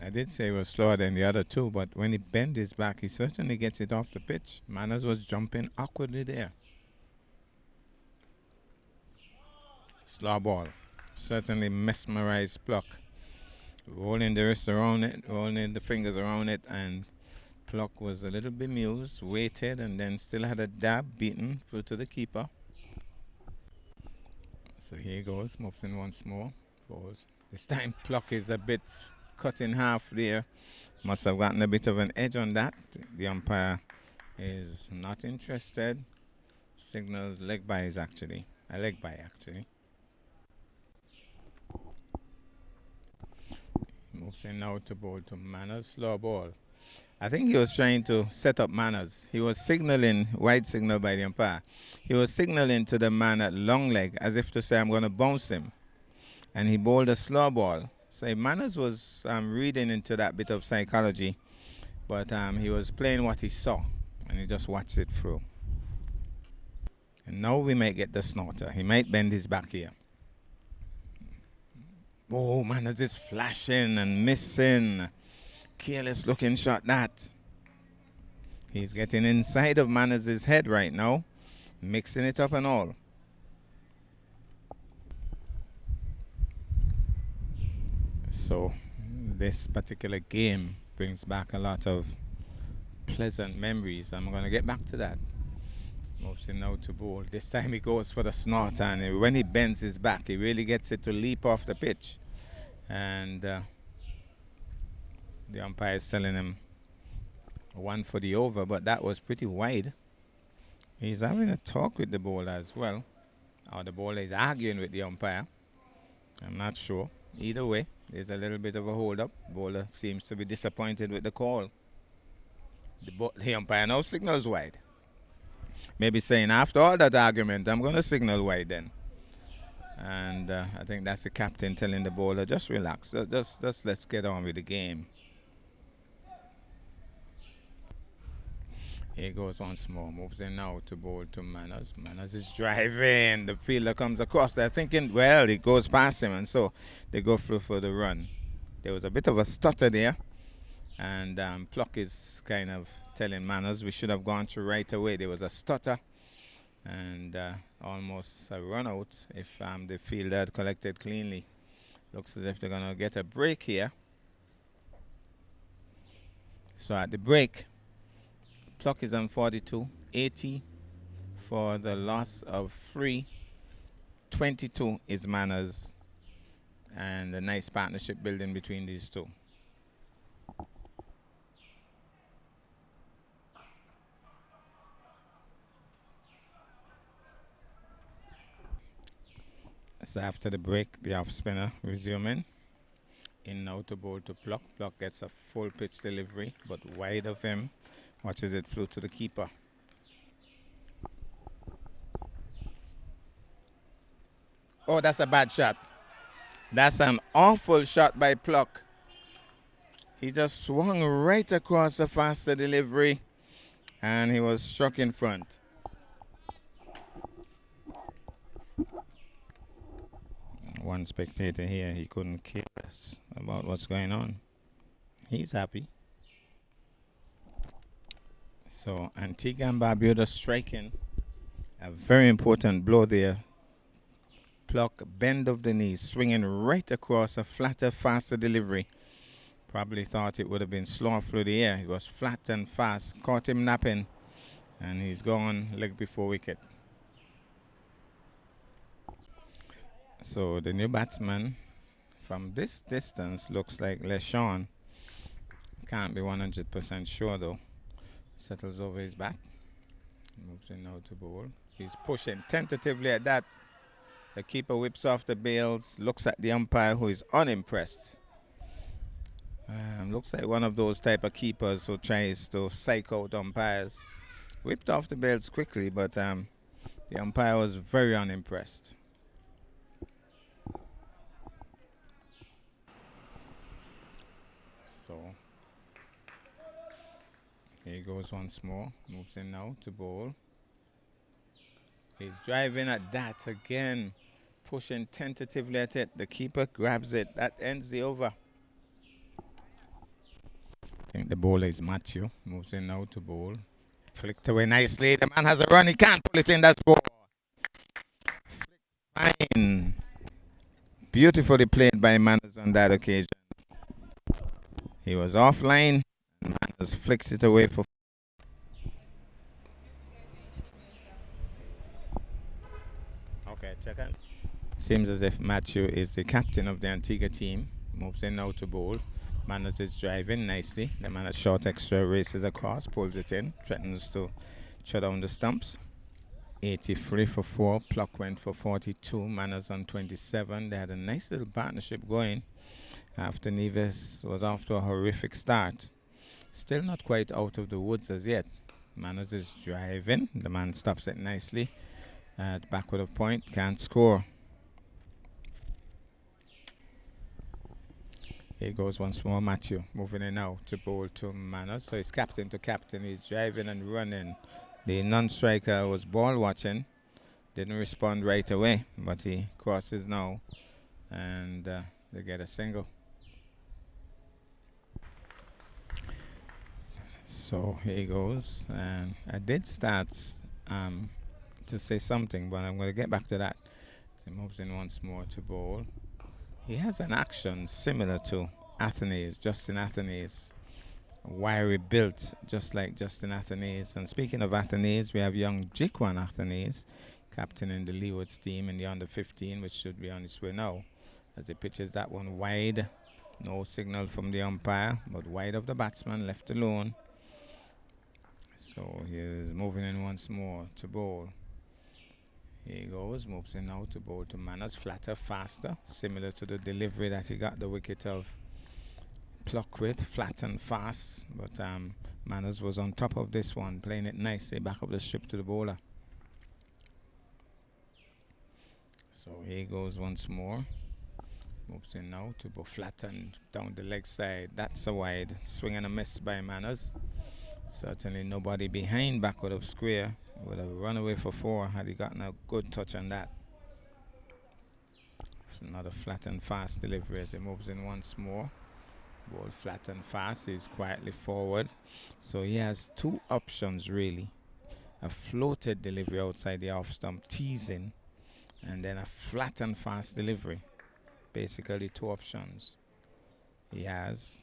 I did say he was slower than the other two, but when he bent his back, he certainly gets it off the pitch. Manners was jumping awkwardly there. Slow ball. Certainly mesmerized Pluck. Rolling the wrists around it, rolling the fingers around it, and Pluck was a little bemused, waited, and then still had a dab beaten through to the keeper. So here he goes, moves in once more. Goes. This time Pluck is a bit cut in half there. Must have gotten a bit of an edge on that. The umpire is not interested. Signals leg byes actually. A leg bye actually. Moves in now to bowl to Manners. Slow ball. I think he was trying to set up Manners. He was signaling, wide signal by the umpire. He was signaling to the man at long leg as if to say, I'm going to bounce him. And he bowled a slow ball. So Manners was reading into that bit of psychology. But he was playing what he saw. And he just watched it through. And now we might get the snorter. He might bend his back here. Oh, Manners is flashing and missing. Careless looking shot that. He's getting inside of Manners' head right now. Mixing it up and all. So this particular game brings back a lot of pleasant memories. I'm going to get back to that. Moves in now to bowl. This time he goes for the snort, and when he bends his back, he really gets it to leap off the pitch. And the umpire is telling him one for the over, but that was pretty wide. He's having a talk with the bowler as well. Or the bowler is arguing with the umpire. I'm not sure. Either way, there's a little bit of a hold-up. Bowler seems to be disappointed with the call. The umpire now signals wide. Maybe saying, after all that argument, I'm going to signal wide then. And I think that's the captain telling the bowler, just relax. Just let's get on with the game. Here goes once more. Moves in now to bowl to Manners. Manners is driving. The fielder comes across. They're thinking, well, it goes past him. And so they go through for the run. There was a bit of a stutter there. And Pluck is kind of telling Manners we should have gone through right away. There was a stutter. And almost a run out if the fielder had collected cleanly. Looks as if they're going to get a break here. So at the break, Pluck is on 42, 80 for the loss of 3. 22 is Manners, and a nice partnership building between these two. So after the break, the off spinner resuming. In now to bowl to Pluck. Pluck gets a full pitch delivery, but wide of him. Watches it flew to the keeper. Oh, that's a bad shot. That's an awful shot by Pluck. He just swung right across the faster delivery, and he was struck in front. One spectator here, he couldn't care less about what's going on. He's happy. So Antigua Barbuda striking a very important blow there. Pluck, bend of the knees, swinging right across a flatter, faster delivery. Probably thought it would have been slow through the air. It was flat and fast, caught him napping, and he's gone leg before wicket. So the new batsman from this distance looks like LeSean. Can't be 100% sure though. Settles over his bat. Moves in now to bowl. He's pushing tentatively at that. The keeper whips off the bails, looks at the umpire who is unimpressed. Looks like one of those type of keepers who tries to psych out umpires. Whipped off the bails quickly, but the umpire was very unimpressed. So here he goes once more. Moves in now to bowl. He's driving at that again. Pushing tentatively at it. The keeper grabs it. That ends the over. I think the bowler is Matthew. Moves in now to bowl. Flicked away nicely. The man has a run. He can't pull it in. That's ball. Fine. Beautifully played by Manners on that occasion. He was offline. Manners flicks it away for. Okay, check out. Seems as if Matthew is the captain of the Antigua team. Moves in now to bowl. Manners is driving nicely. The man at short extra races across, pulls it in, threatens to shut down the stumps. 83 for 4. Pluck went for 42. Manners on 27. They had a nice little partnership going after Nevis was off to a horrific start. Still not quite out of the woods as yet. Manners is driving. The man stops it nicely at backward of point. Can't score. Here goes once more Matthew. Moving in now to bowl to Manners. So he's captain to captain. He's driving and running. The non-striker was ball watching. Didn't respond right away. But he crosses now. And they get a single. So here he goes. And I did start to say something, but I'm going to get back to that. So he moves in once more to bowl. He has an action similar to Athenaeus, Justin Athenaeus. Wiry built, just like Justin Athenaeus. And speaking of Athenaeus, we have young Jikwan Athenaeus, captain in the Leewards team in the under 15, which should be on its way now. As he pitches that one wide. No signal from the umpire, but wide of the batsman, left alone. So he is moving in once more to bowl. Here he goes, moves in now to bowl to Manners, flatter, faster, similar to the delivery that he got the wicket of Pluck with, flat and fast. But Manners was on top of this one, playing it nicely, back up the strip to the bowler. So here he goes once more. Moves in now to bowl flat and down the leg side. That's a wide swing and a miss by Manners. Certainly nobody behind backward of square. Would have run away for 4 had he gotten a good touch on that. Another flat and fast delivery as he moves in once more. Ball flat and fast. He's quietly forward. So he has 2 options really. A floated delivery outside the off stump, teasing, and then a flat and fast delivery. Basically 2 options he has.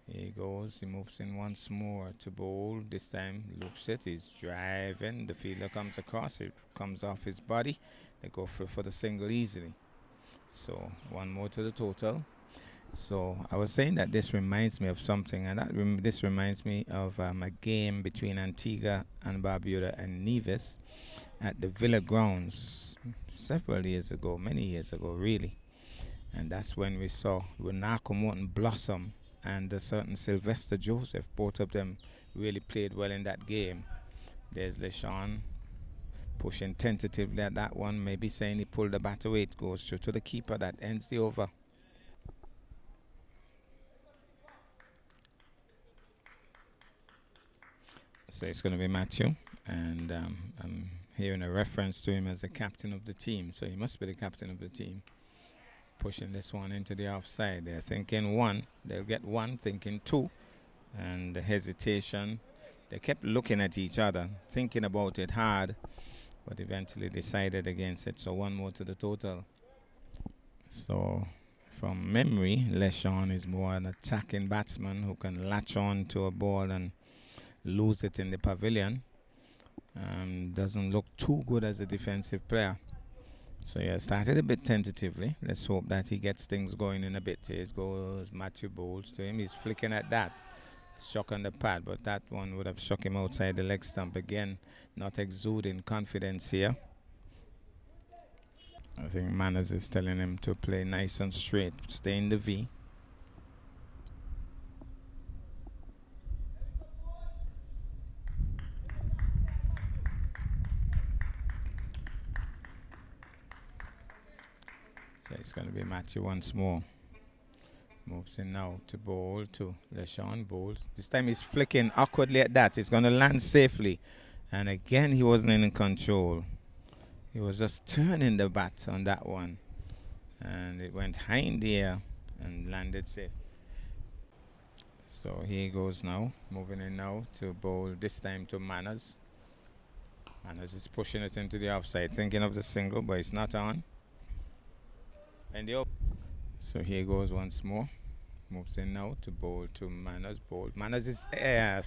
Here he goes, he moves in once more to bowl. This time loops it, he's driving. The fielder comes across, it comes off his body. They go for the single easily. So 1 more to the total. So I was saying that this reminds me of something, and this reminds me of a game between Antigua and Barbuda and Nevis at the Villa grounds several years ago, many years ago really. And that's when we saw Renako Morton blossom and a certain Sylvester Joseph. Both of them really played well in that game. There's LeSean pushing tentatively at that one, maybe saying he pulled the bat away. It goes through to the keeper. That ends the over. So it's going to be Matthew, and I'm hearing a reference to him as the captain of the team. So he must be the captain of the team. Pushing this one into the offside. They're thinking 1. They'll get 1, thinking 2. And the hesitation. They kept looking at each other, thinking about it hard, but eventually decided against it. So 1 more to the total. So from memory, LeSean is more an attacking batsman who can latch on to a ball and lose it in the pavilion. Doesn't look too good as a defensive player. So yeah, started a bit tentatively. Let's hope that he gets things going in a bit. Here goes Matthew bowls to him. He's flicking at that. Shock on the pad, but that one would have struck him outside the leg stump again. Not exuding confidence here. I think Manners is telling him to play nice and straight. Stay in the V. So it's going to be Matthew once more. Moves in now to bowl to LeSean. Bowls. This time he's flicking awkwardly at that. It's going to land safely. And again, he wasn't in control. He was just turning the bat on that one. And it went high in the air and landed safe. So here he goes now, moving in now to bowl, this time to Manners. Manners is pushing it into the offside, thinking of the single, but it's not on. And so here goes once more. Moves in now to bowl to Manners. Bowl. Manners is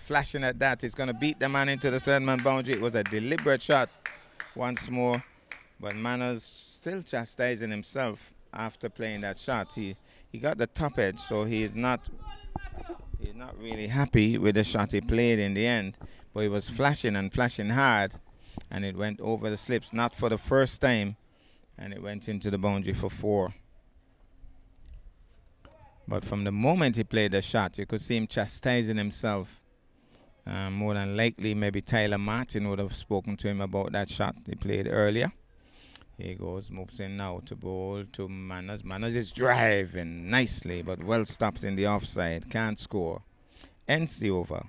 flashing at that. He's going to beat the man into the third man boundary. It was a deliberate shot once more. But Manners still chastising himself after playing that shot. He got the top edge, so he's not really happy with the shot he played in the end. But he was flashing and flashing hard, and it went over the slips, not for the first time, and it went into the boundary for 4. But from the moment he played the shot, you could see him chastising himself. More than likely, maybe Tyler Martin would have spoken to him about that shot he played earlier. Here he goes, moves in now to bowl to Manners. Manners is driving nicely, but well stopped in the offside. Can't score. Ends the over.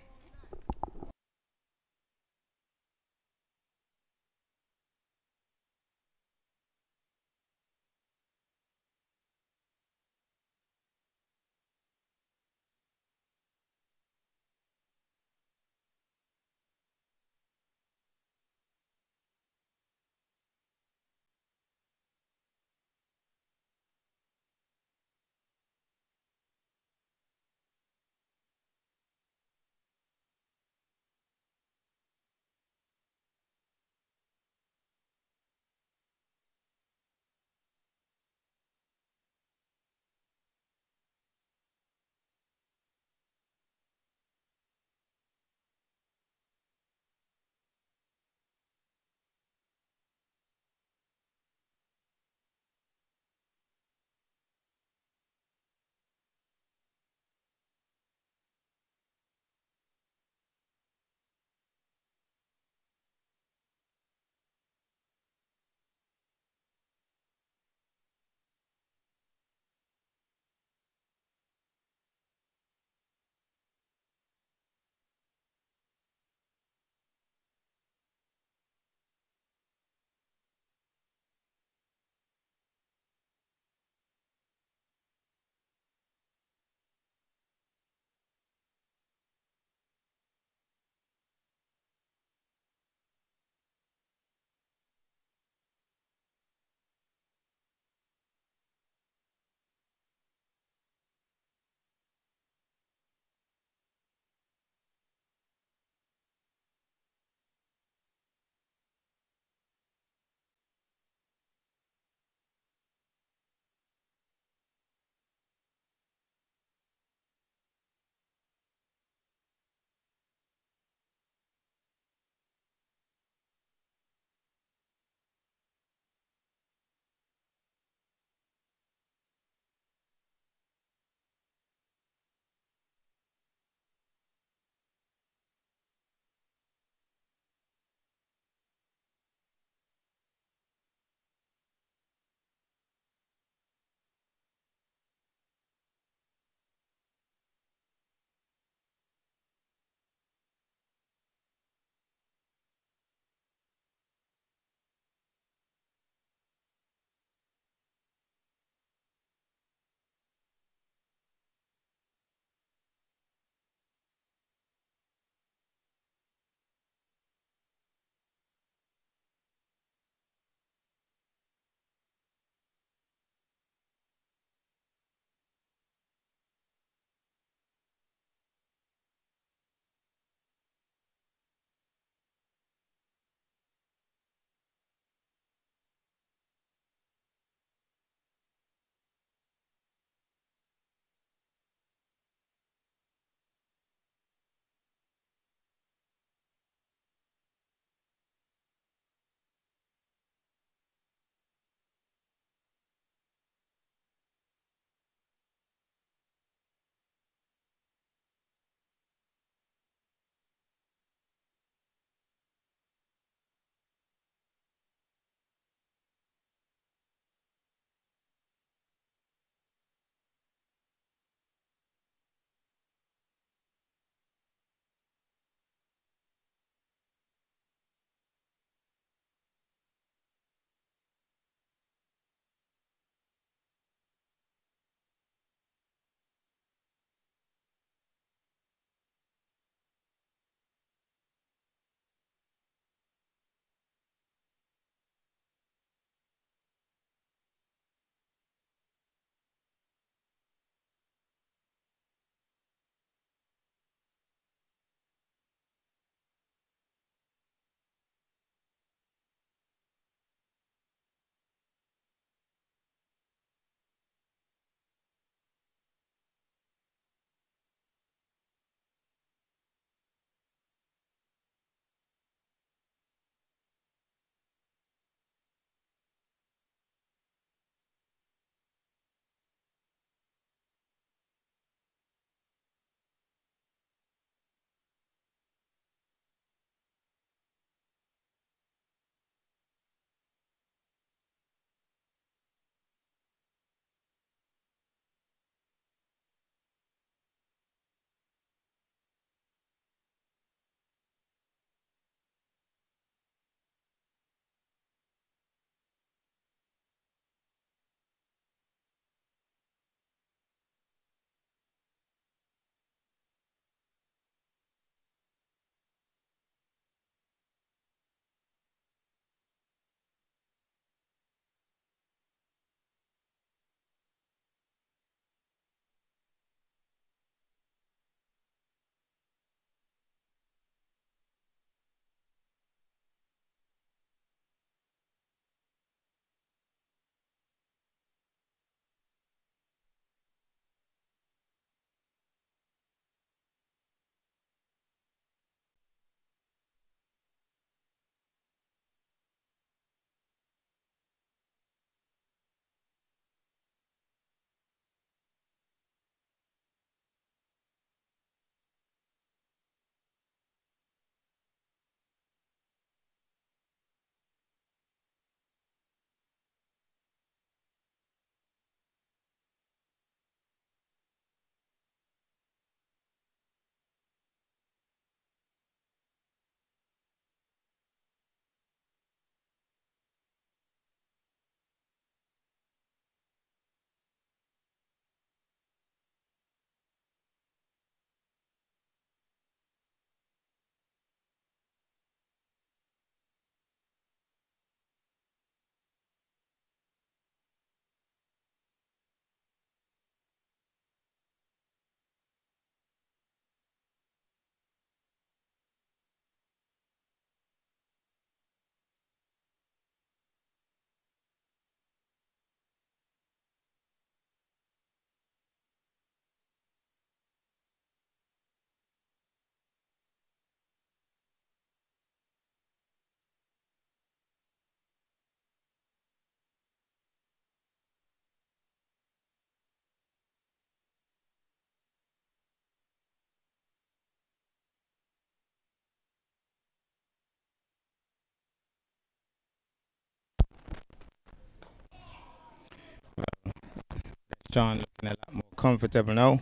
Sean looking a lot more comfortable now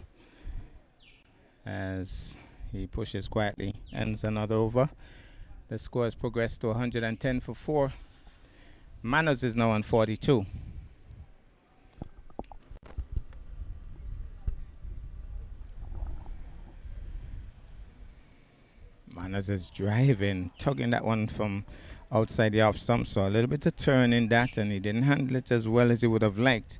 as he pushes quietly, ends another over. The score has progressed to 110 for 4. Manners is now on 42. Manners is driving, tugging that one from outside the off stump, so a little bit of turn in that, and he didn't handle it as well as he would have liked.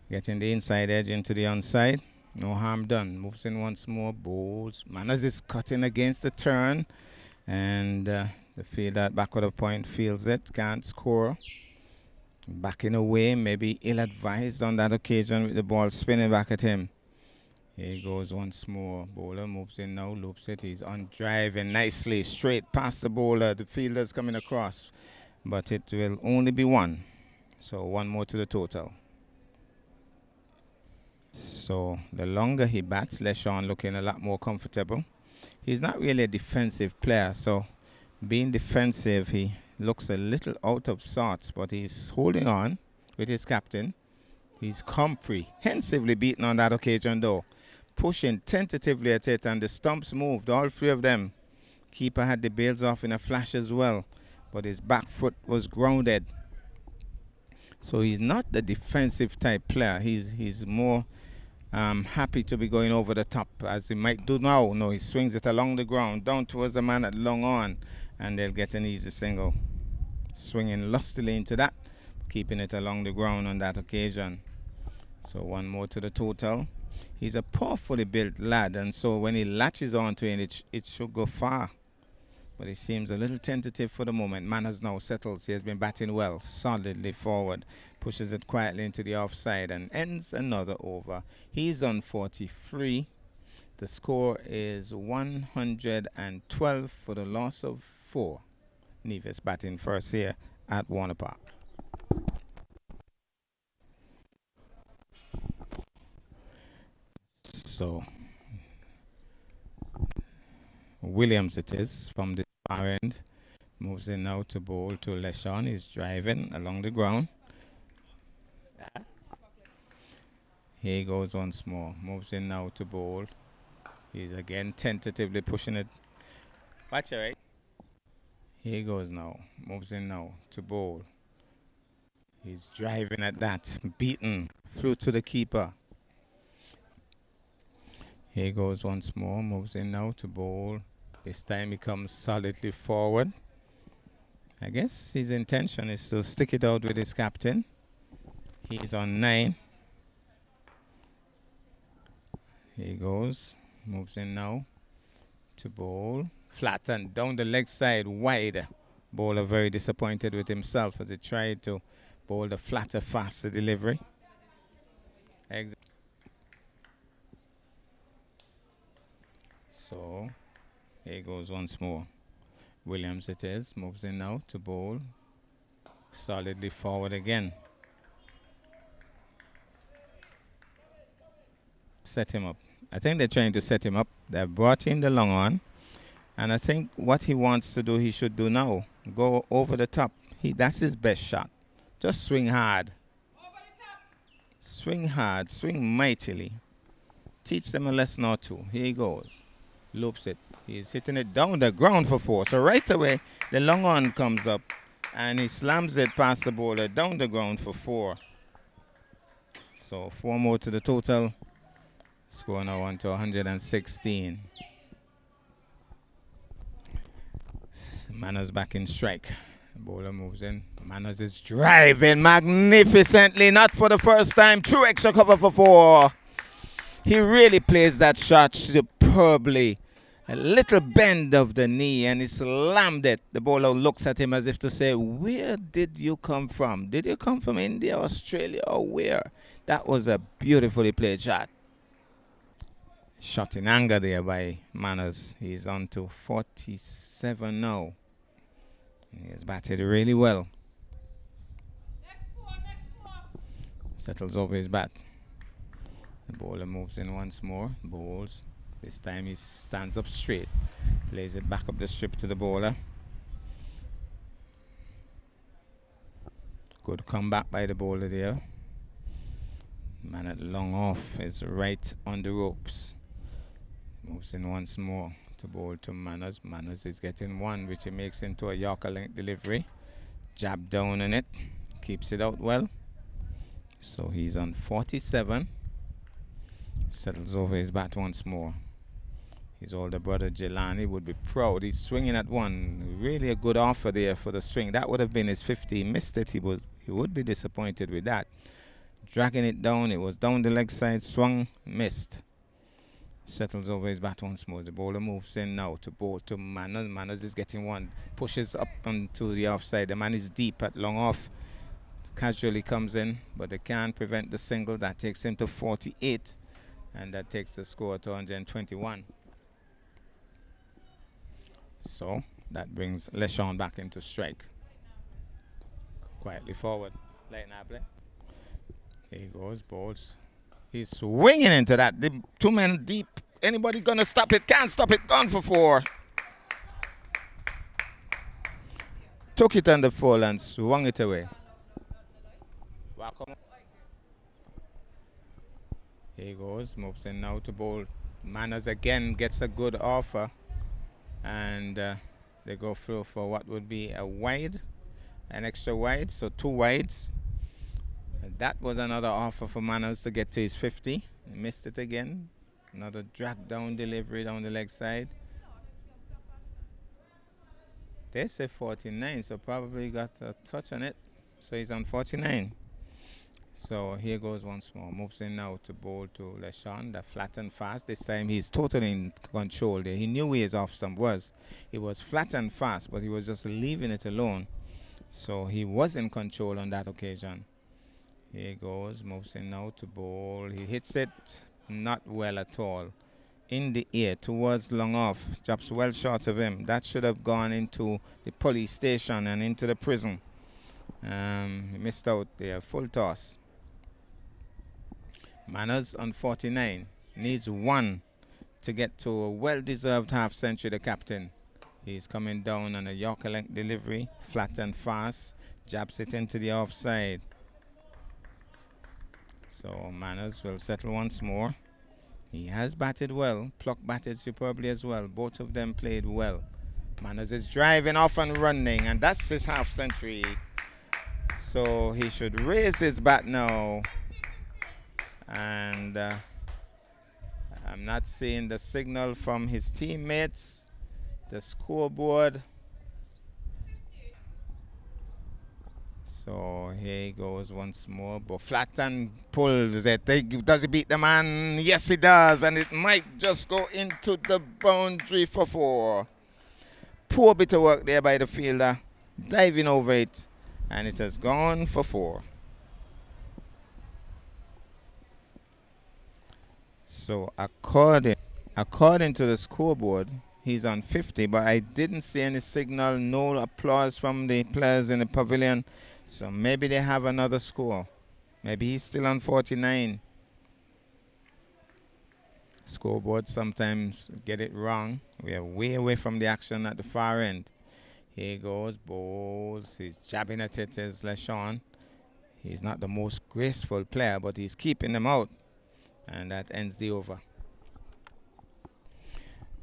Getting the inside edge into the onside. No harm done. Moves in once more. Bowls. Manners is cutting against the turn. And the fielder at back of the point feels it. Can't score. Backing away. Maybe ill-advised on that occasion with the ball spinning back at him. Here he goes once more. Bowler moves in now. Loops it. He's on driving nicely. Straight past the bowler. The fielder's coming across. But it will only be one. So one more to the total. So the longer he bats, LeSean looking a lot more comfortable. He's not really a defensive player, so being defensive, he looks a little out of sorts, but he's holding on with his captain. He's comprehensively beaten on that occasion, though. Pushing tentatively at it, and the stumps moved, all three of them. Keeper had the bails off in a flash as well, but his back foot was grounded. So he's not the defensive type player. He's more happy to be going over the top, as he might do now. No, he swings it along the ground, down towards the man at long on, and they'll get an easy single. Swinging lustily into that, keeping it along the ground on that occasion. So one more to the total. He's a powerfully built lad, and so when he latches onto it, it should go far. But he seems a little tentative for the moment. Manners now settles. He has been batting well, solidly forward. Pushes it quietly into the offside and ends another over. He's on 43. The score is 112 for the loss of 4. Nevis batting first here at Warner Park. So Williams it is from the far end. Moves in now to bowl to LeSean. He's driving along the ground. Here he goes once more. Moves in now to bowl. He's again tentatively pushing it. Watch it, right? Here he goes now. Moves in now to bowl. He's driving at that. Beaten. Through to the keeper. Here he goes once more. Moves in now to bowl. This time he comes solidly forward. I guess his intention is to stick it out with his captain. He's on 9. Here he goes. Moves in now to bowl. Flat and down the leg side, wide. Bowler very disappointed with himself as he tried to bowl the flatter, faster delivery. So, here he goes once more. Williams it is. Moves in now to bowl. Solidly forward again. Set him up. I think they're trying to set him up. They've brought in the long on. And I think what he wants to do, he should do now. Go over the top. That's his best shot. Just swing hard. Swing hard. Swing mightily. Teach them a lesson or two. Here he goes. Loops it. He's hitting it down the ground for 4. So right away, the long on comes up. And he slams it past the bowler down the ground for 4. So 4 more to the total. Score now on to 116. Manners back in strike. The bowler moves in. Manners is driving magnificently. Not for the first time. True extra cover for 4. He really plays that shot superbly. A little bend of the knee and he slammed it. The bowler looks at him as if to say, where did you come from? Did you come from India, Australia, or where? That was a beautifully played shot. Shot in anger there by Manners. He's on to 47 now. He has batted really well. Settles over his bat. The bowler moves in once more. Bowls. This time he stands up straight. Plays it back up the strip to the bowler. Good comeback by the bowler there. Man at long off is right on the ropes. Moves in once more to bowl to Manners. Manners is getting one, which he makes into a Yorker length delivery. Jab down on it. Keeps it out well. So he's on 47. Settles over his bat once more. His older brother Jelani would be proud. He's swinging at one. Really a good offer there for the swing. That would have been his 50. He missed it. He would be disappointed with that. Dragging it down. It was down the leg side. Swung. Missed. Settles over his bat once more. The bowler moves in now to bowl to Manners. Manners is getting one. Pushes up onto the offside. The man is deep at long off. Casually comes in, but they can't prevent the single. That takes him to 48. And that takes the score to 121. So that brings LeSean back into strike. Quietly forward. Light now play. Here he goes, balls. He's swinging into that. The two men deep. Anybody gonna stop it? Can't stop it. Gone for 4. Took it on the full and swung it away. Here he goes. Moves in now to bowl. Manners again gets a good offer. And they go through for what would be a wide, an extra wide, so 2 wides. And that was another offer for Manners to get to his 50. He missed it again. Another drag down delivery down the leg side. They say 49, so probably got a touch on it. So he's on 49. So here goes once more. Moves in now to bowl to LeSean. The flat and fast. This time he's totally in control there. He knew where his off stump was. It was flat and fast, but he was just leaving it alone. So he was in control on that occasion. Here he goes. Moves in now to bowl. He hits it not well at all. In the air towards long off. Drops well short of him. That should have gone into the police station and into the prison. He missed out there. Full toss. Manners on 49. Needs 1 to get to a well-deserved half century, the captain. He's coming down on a Yorker length delivery. Flat and fast. Jabs it into the offside. So Manners will settle once more. He has batted well. Pluck batted superbly as well. Both of them played well. Manners is driving off and running, and that's his half century. So he should raise his bat now. And I'm not seeing the signal from his teammates. The scoreboard. So here he goes once more. But Flatton pulls it. Does he beat the man? Yes, he does. And it might just go into the boundary for 4. Poor bit of work there by the fielder. Diving over it. And it has gone for 4. So according to the scoreboard, he's on 50, but I didn't see any signal, no applause from the players in the pavilion. So maybe they have another score. Maybe he's still on 49. Scoreboard sometimes get it wrong. We are way away from the action at the far end. Here he goes, balls. He's jabbing at it as LeSean. He's not the most graceful player, but he's keeping them out. And that ends the over.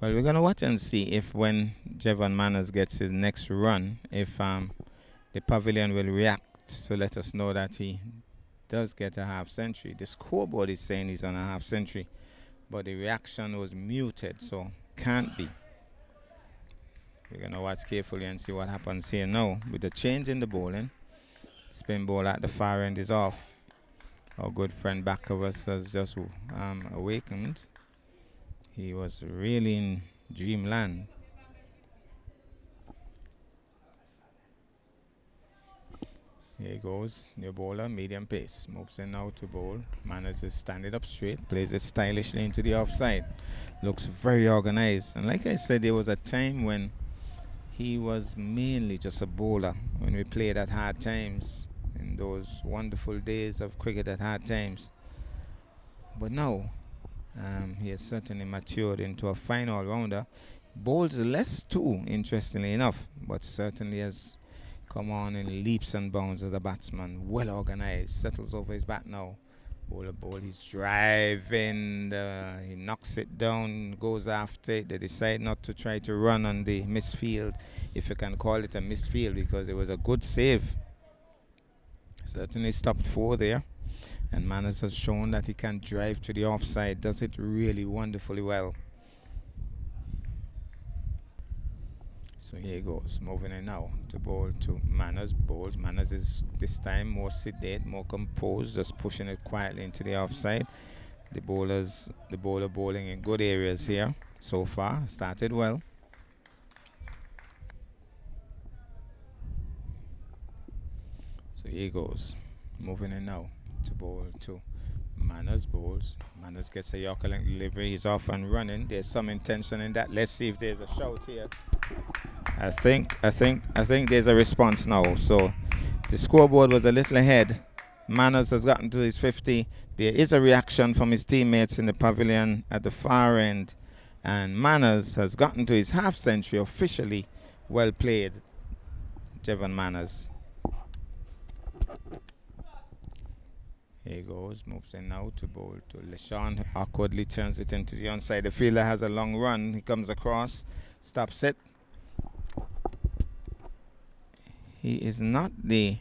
Well, we're going to watch and see if when Jevon Manners gets his next run, if the pavilion will react to let us know that he does get a half century. The scoreboard is saying he's on a half century, but the reaction was muted, so can't be. We're going to watch carefully and see what happens here now. With the change in the bowling, spin ball at the far end is off. Our good friend back of us has just awakened. He was really in dreamland. Here he goes, new bowler, medium pace. Moves in now to bowl. Manners is standing up straight, plays it stylishly into the offside. Looks very organized. And like I said, there was a time when he was mainly just a bowler when we played at hard times. In those wonderful days of cricket at hard times. But now, he has certainly matured into a fine all-rounder. Bowls less too, interestingly enough, but certainly has come on in leaps and bounds as a batsman. Well organized, settles over his bat now. Bowler ball, he's driving, he knocks it down, goes after it. They decide not to try to run on the misfield, if you can call it a misfield, because it was a good save. Certainly stopped 4 there. And Manners has shown that he can drive to the offside, does it really wonderfully well. So here he goes, moving in now to bowl to Manners. Bowls. Manners is this time more sedate, more composed, just pushing it quietly into the offside. The bowler bowling in good areas here so far. Started well. So here he goes, moving in now to bowl to Manners. Bowls. Manners gets a Yorker length delivery. He's off and running. There's some intention in that. Let's see if there's a shout here. I think there's a response now. So the scoreboard was a little ahead. Manners has gotten to his 50. There is a reaction from his teammates in the pavilion at the far end. And Manners has gotten to his half century officially. Well played, Jevon Manners. Here he goes, moves in now to bowl to LeSean. Awkwardly turns it into the onside. The fielder has a long run. He comes across, stops it. He is not the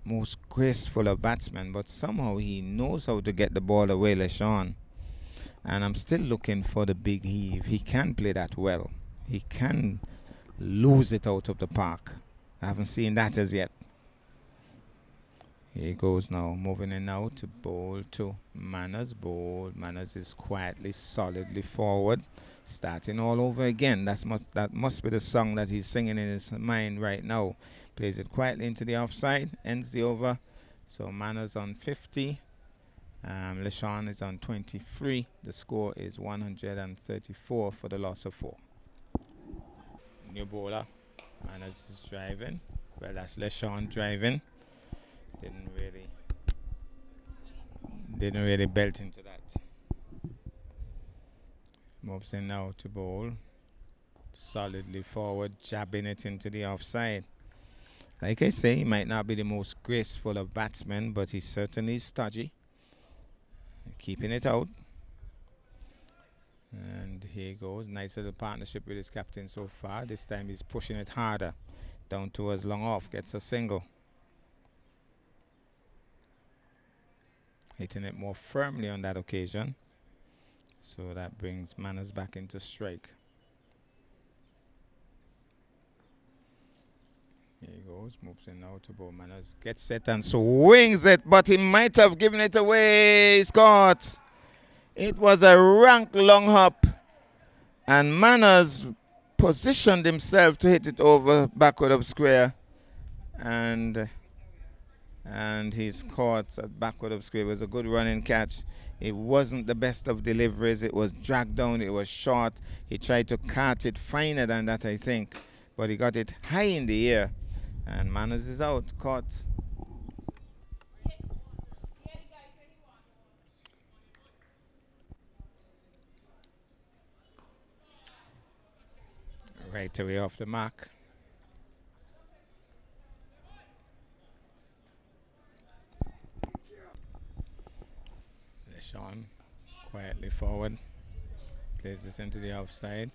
most graceful of batsmen, but somehow he knows how to get the ball away, LeSean. And I'm still looking for the big heave. He can play that well. He can lose it out of the park. I haven't seen that as yet. Here he goes now, moving in now to bowl to Manners. Bowl. Manners is quietly, solidly forward. Starting all over again. That must be the song that he's singing in his mind right now. Plays it quietly into the offside. Ends the over. So Manners on 50. LeSean is on 23. The score is 134 for the loss of 4. New bowler. Manners is driving. Well, that's LeSean driving. Didn't really belt into that. Moves in now to bowl. Solidly forward, jabbing it into the offside. Like I say, he might not be the most graceful of batsmen, but he certainly is stodgy. Keeping it out. And here he goes. Nice little partnership with his captain so far. This time he's pushing it harder. Down towards long off. Gets a single. Hitting it more firmly on that occasion. So that brings Manners back into strike. Here he goes, moves in now to bowl. Manners gets set and swings it, but he might have given it away, Scott. It was a rank long hop, and Manners positioned himself to hit it over backward up square, and he's caught at backward up square. It was a good running catch. It wasn't the best of deliveries. It was dragged down. It was short. He tried to catch it finer than that, I think, but he got it high in the air. And Manners is out, caught. Right away off the mark. LeSean quietly forward. Plays it into the offside.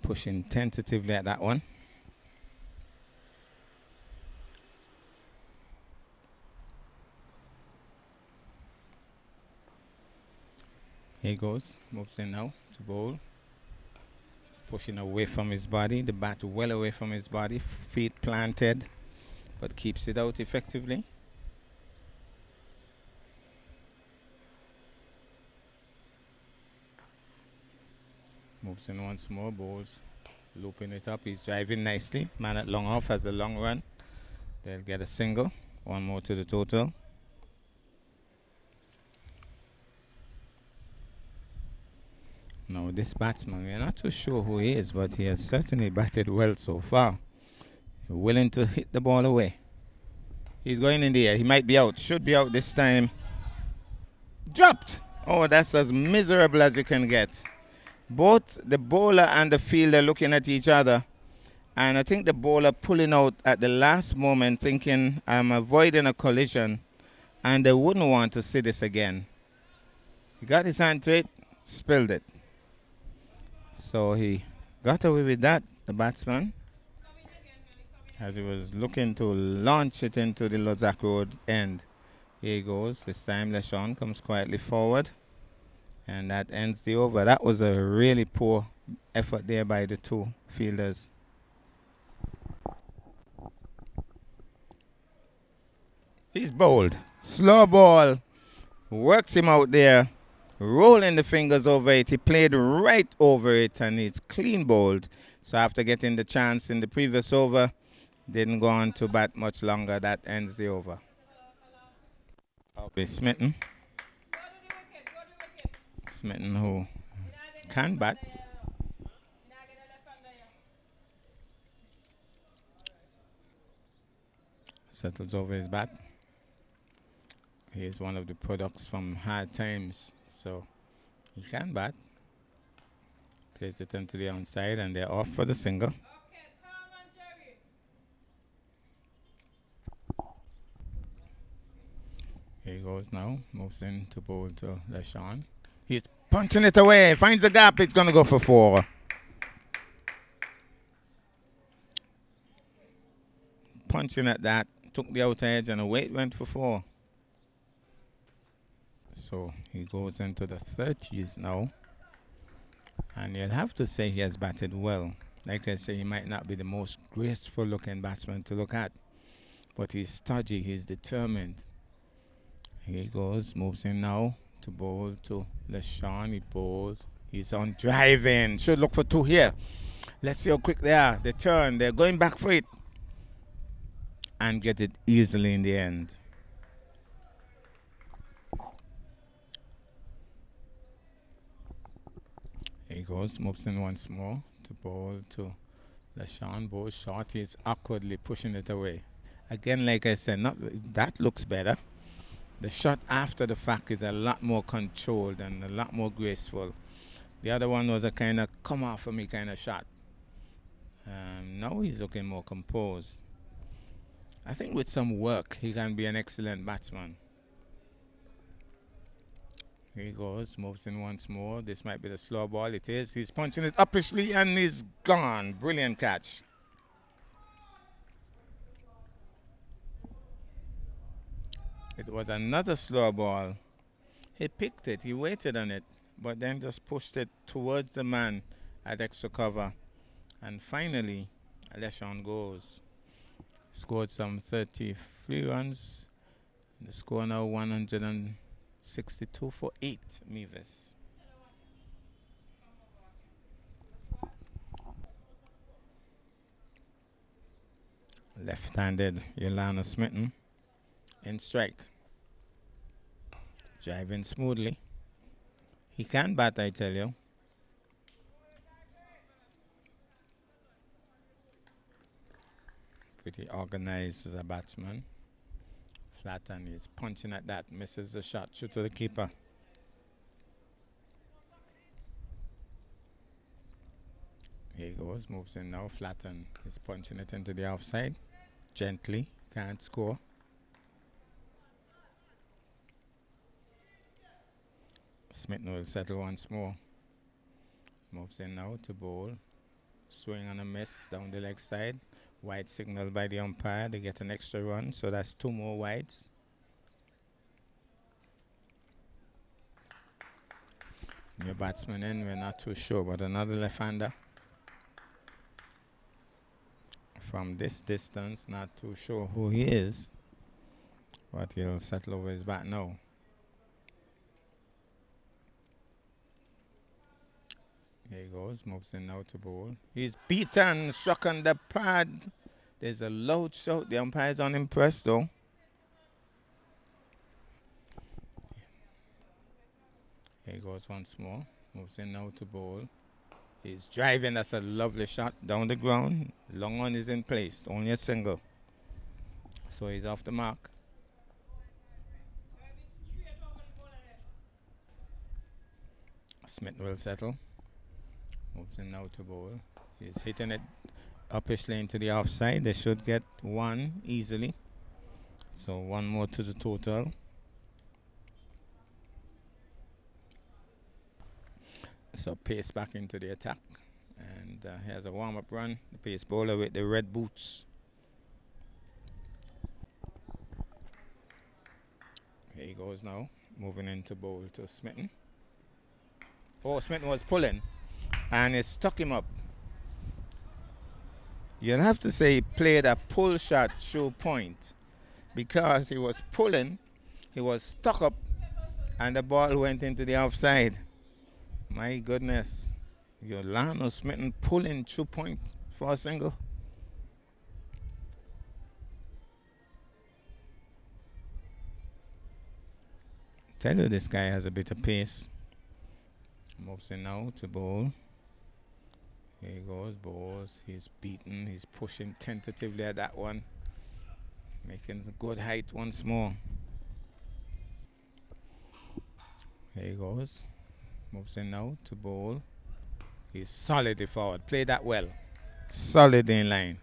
pushing tentatively at that one. Here he goes, moves in now to bowl. Pushing away from his body, the bat well away from his body, feet planted, but keeps it out effectively. Moves in once more, bowls, looping it up. He's driving nicely. Man at long off has a long run. They'll get a single. One more to the total. Now this batsman, we're not too sure who he is, but he has certainly batted well so far. Willing to hit the ball away. He's going in the air. He might be out. Should be out this time. Dropped. Oh, that's as miserable as you can get. Both the bowler and the fielder looking at each other. And I think the bowler pulling out at the last moment thinking, I'm avoiding a collision. And they wouldn't want to see this again. He got his hand to it, spilled it. So he got away with that, the batsman, as he was looking to launch it into the Lozak Road end. Here he goes. This time LeSean comes quietly forward. And that ends the over. That was a really poor effort there by the two fielders. He's bowled. Slow ball. Works him out there. Rolling the fingers over it. He played right over it and he's clean bowled. So after getting the chance in the previous over, didn't go on to bat much longer. That ends the over. I'll be Smitten. Smitten who can bat. Settles over his bat. He is one of the products from hard times, so he can bat. Plays it into the onside and they're off for the single. Here he goes now. Moves in to bowl to LeSean. He's punching it away. Finds a gap. It's going to go for 4. Punching at that. Took the outer edge and away it went for 4. So he goes into the 30s now. And you'll have to say he has batted well. Like I say, he might not be the most graceful looking batsman to look at. But he's stodgy. He's determined. Here he goes. Moves in now to bowl to LeSean. He bowls. He's on driving. Should look for 2 here. Let's see how quick they are. They turn. They're going back for it. And get it easily in the end. Here he goes. Moves in once more to bowl to LeSean. Bowls short. He's awkwardly pushing it away. Again, like I said, that looks better. The shot after the fact is a lot more controlled and a lot more graceful. The other one was a kind of come off of me kind of shot. Now he's looking more composed. I think with some work, he can be an excellent batsman. Here he goes, moves in once more. This might be the slow ball. It is. He's punching it uppishly and he's gone. Brilliant catch. It was another slow ball. He picked it. He waited on it, but then just pushed it towards the man at extra cover. And finally, LeSean goes. Scored some 33 runs. The score now 162 for 8, Nevis. Left-handed Yolanda Smitten in strike. Driving smoothly. He can bat, I tell you. Pretty organized as a batsman. Flatten is punching at that. Misses the shot. Shoot to the keeper. Here he goes. Moves in now. Flatten is punching it into the offside. Gently. Can't score. Smith will settle once more. Moves in now to bowl. Swing and a miss down the leg side. Wide signal by the umpire. They get an extra run, so that's 2 more wides. New batsman in, we're not too sure, but another left-hander. From this distance, not too sure who he is, but he'll settle over his bat now. Here he goes, moves in now to bowl. He's beaten, struck on the pad. There's a loud shout. The umpire's unimpressed though. Here he goes once more. Moves in now to bowl. He's driving. That's a lovely shot down the ground. Long on is in place. Only a single. So he's off the mark. Smith will settle. Moves in now to bowl. He's hitting it uppish lane to the offside. They should get 1 easily. So 1 more to the total. So pace back into the attack. And here's a warm-up run. The pace bowler with the red boots. Here he goes now. Moving into bowl to Smitten. Oh, Smitten was pulling. And it stuck him up. You'll have to say he played a pull shot through point. Because he was pulling. He was stuck up. And the ball went into the offside. My goodness. Yolano Smitten pulling 2 points for a single. Tell you this guy has a bit of pace. Moves in now to bowl. Here he goes, bowls. He's beaten. He's pushing tentatively at that one. Making good height once more. Here he goes. Moves in now to bowl. He's solidly forward. Play that well. Solid in line.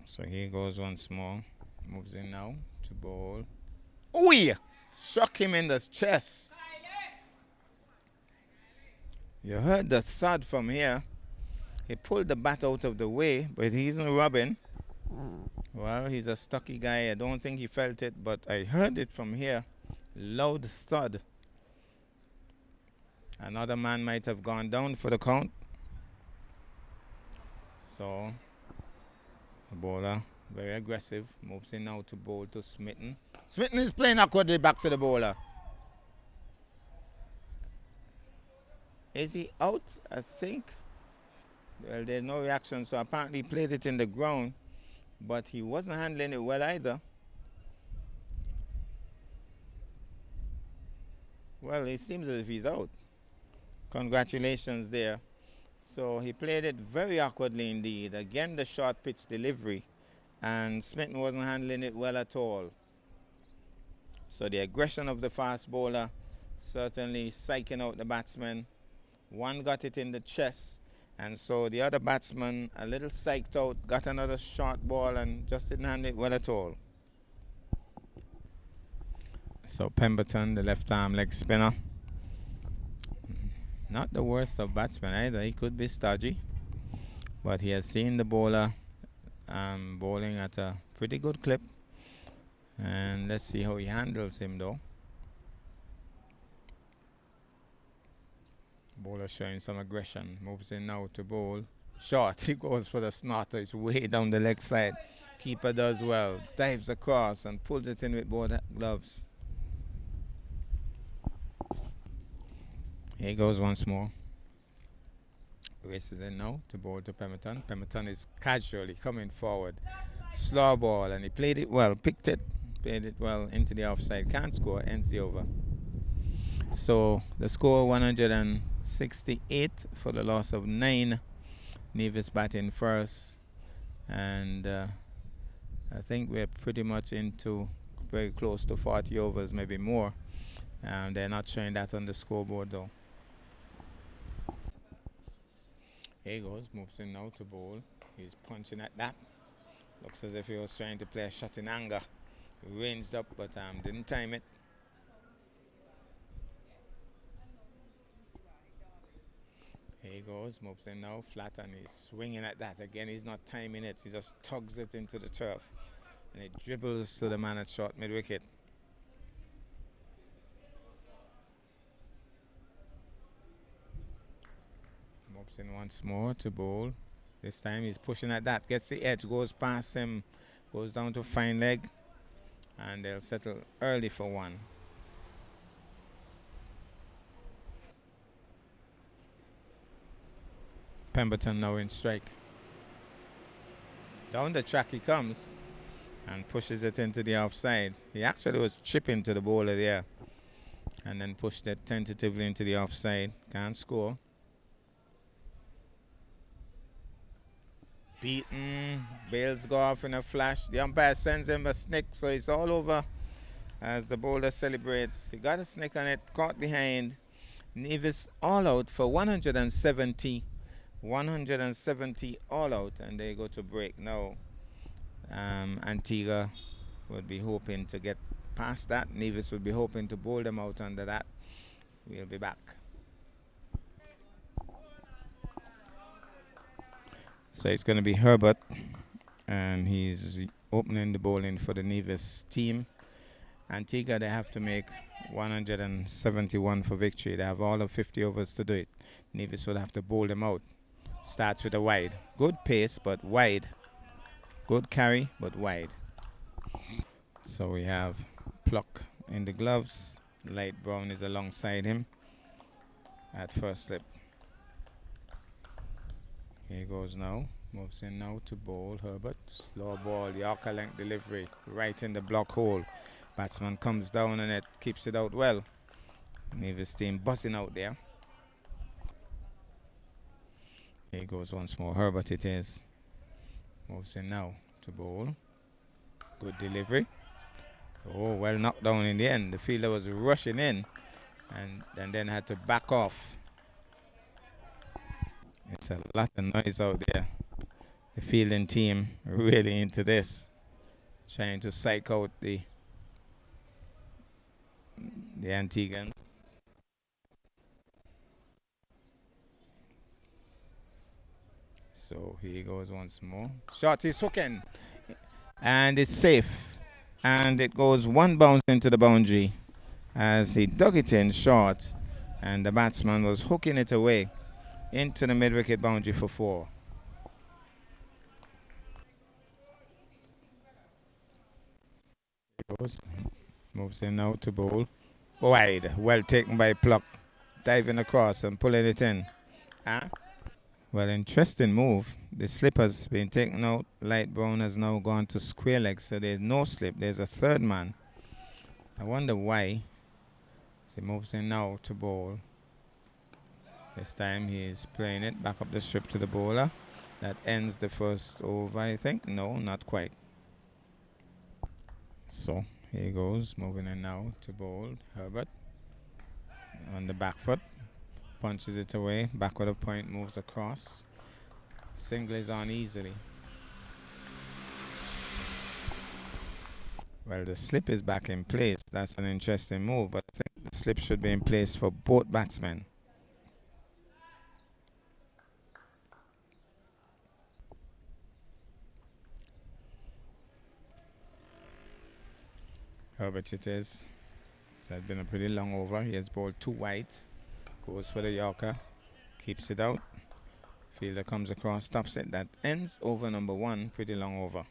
So here goes once more. Moves in now to bowl. Oh yeah! Struck him in the chest. You heard the thud from here. He pulled the bat out of the way, but he isn't rubbing. Well, he's a stocky guy. I don't think he felt it, but I heard it from here. Loud thud. Another man might have gone down for the count. So, the bowler, very aggressive, moves in now to bowl to Smitten. Smitten is playing awkwardly back to the bowler. Is he out? I think. Well, there's no reaction, so apparently he played it in the ground, but he wasn't handling it well either. Well, it seems as if he's out. Congratulations there. So he played it very awkwardly indeed. Again, the short pitch delivery, and Smitten wasn't handling it well at all. So the aggression of the fast bowler certainly psyching out the batsman. One got it in the chest, and so the other batsman, a little psyched out, got another short ball and just didn't handle it well at all. So Pemberton, the left arm leg spinner, not the worst of batsmen either. He could be stodgy, but he has seen the bowler bowling at a pretty good clip, and let's see how he handles him though. Bowler showing some aggression. Moves in now to bowl. Short. He goes for the snorter. It's way down the leg side. Keeper does well. Dives across and pulls it in with both gloves. Here he goes once more. Races in now to bowl to Pemberton. Pemberton is casually coming forward. Slow ball, and he played it well. Picked it. Played it well into the offside. Can't score. Ends the over. So the score 168 for the loss of 9. Nevis batting first, and I think we're pretty much into very close to 40 overs, maybe more. They're not showing that on the scoreboard though. Here he goes, moves in now to bowl. He's punching at that. Looks as if he was trying to play a shot in anger. Ranged up, but didn't time it. he goes, moves in now, flat, and he's swinging at that. Again, he's not timing it. He just tugs it into the turf. And it dribbles to the man at short mid-wicket. Moves in once more to bowl. This time he's pushing at that. Gets the edge, goes past him, goes down to fine leg. And they'll settle early for one. Pemberton now in strike. Down the track he comes and pushes it into the offside. He actually was chipping to the bowler there and then pushed it tentatively into the offside. Can't score. Beaten. Bales go off in a flash. The umpire sends him a snick, so it's all over as the bowler celebrates. He got a snick on it, caught behind. Nevis all out for 170. 170 all out, and they go to break now. Antigua would be hoping to get past that. Nevis would be hoping to bowl them out under that. We'll be back. So it's going to be Herbert, and he's opening the bowling for the Nevis team. Antigua, they have to make 171 for victory. They have all of 50 overs to do it. Nevis will have to bowl them out. Starts with a wide. Good pace, but wide. Good carry, but wide. So we have Pluck in the gloves. Light brown is alongside him at first slip. Here he goes now. Moves in now to bowl. Herbert. Slow ball. Yorker length delivery. Right in the block hole. Batsman comes down and it keeps it out well. Nevis team buzzing out there. Here he goes once more. Herbert it is. Moves in now to bowl. Good delivery. Oh, well knocked down in the end. The fielder was rushing in and then had to back off. It's a lot of noise out there. The fielding team really into this. Trying to psych out the Antiguans. So here he goes once more. Shot is hooking. And it's safe. And it goes one bounce into the boundary as he dug it in short. And the batsman was hooking it away into the mid-wicket boundary for 4. He goes. Moves in now to bowl. Wide. Well taken by Pluck. Diving across and pulling it in. Well, interesting move. The slip has been taken out. Light brown has now gone to square leg, so there's no slip. There's a third man. I wonder why. So he moves in now to bowl. This time he's playing it back up the strip to the bowler. That ends the first over, I think. No, not quite. So here he goes, moving in now to bowl. Herbert on the back foot. Punches it away. Backward of point, moves across. Single is on easily. Well, the slip is back in place. That's an interesting move, but I think the slip should be in place for both batsmen. Herbert it is. It has been a pretty long over. He has bowled 2 wides. Goes for the Yorker. Keeps it out. Fielder comes across, stops it. That ends over number 1. Pretty long over.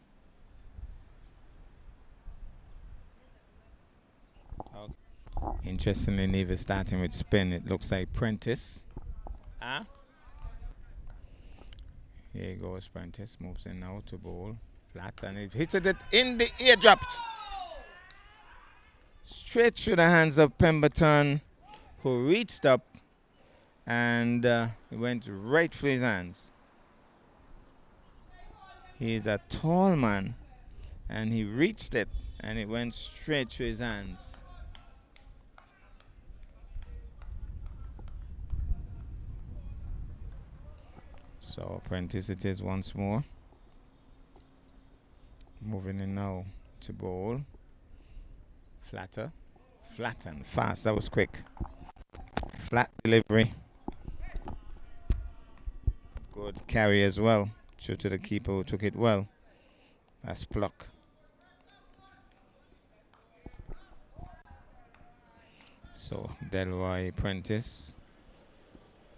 Okay. Interestingly, Nevis starting with spin. It looks like Prentice. Here goes Prentice. Moves in now to bowl. Flat, and it hits it in the ear dropped. Straight through the hands of Pemberton, who reached up and it went right through his hands. He's a tall man and he reached it and it went straight through his hands. So Prentice it is once more. Moving in now to bowl. Flatter. Flat and fast. That was quick. Flat delivery. Good carry as well. True to the keeper who took it well. That's Pluck. So Delroy Prentice,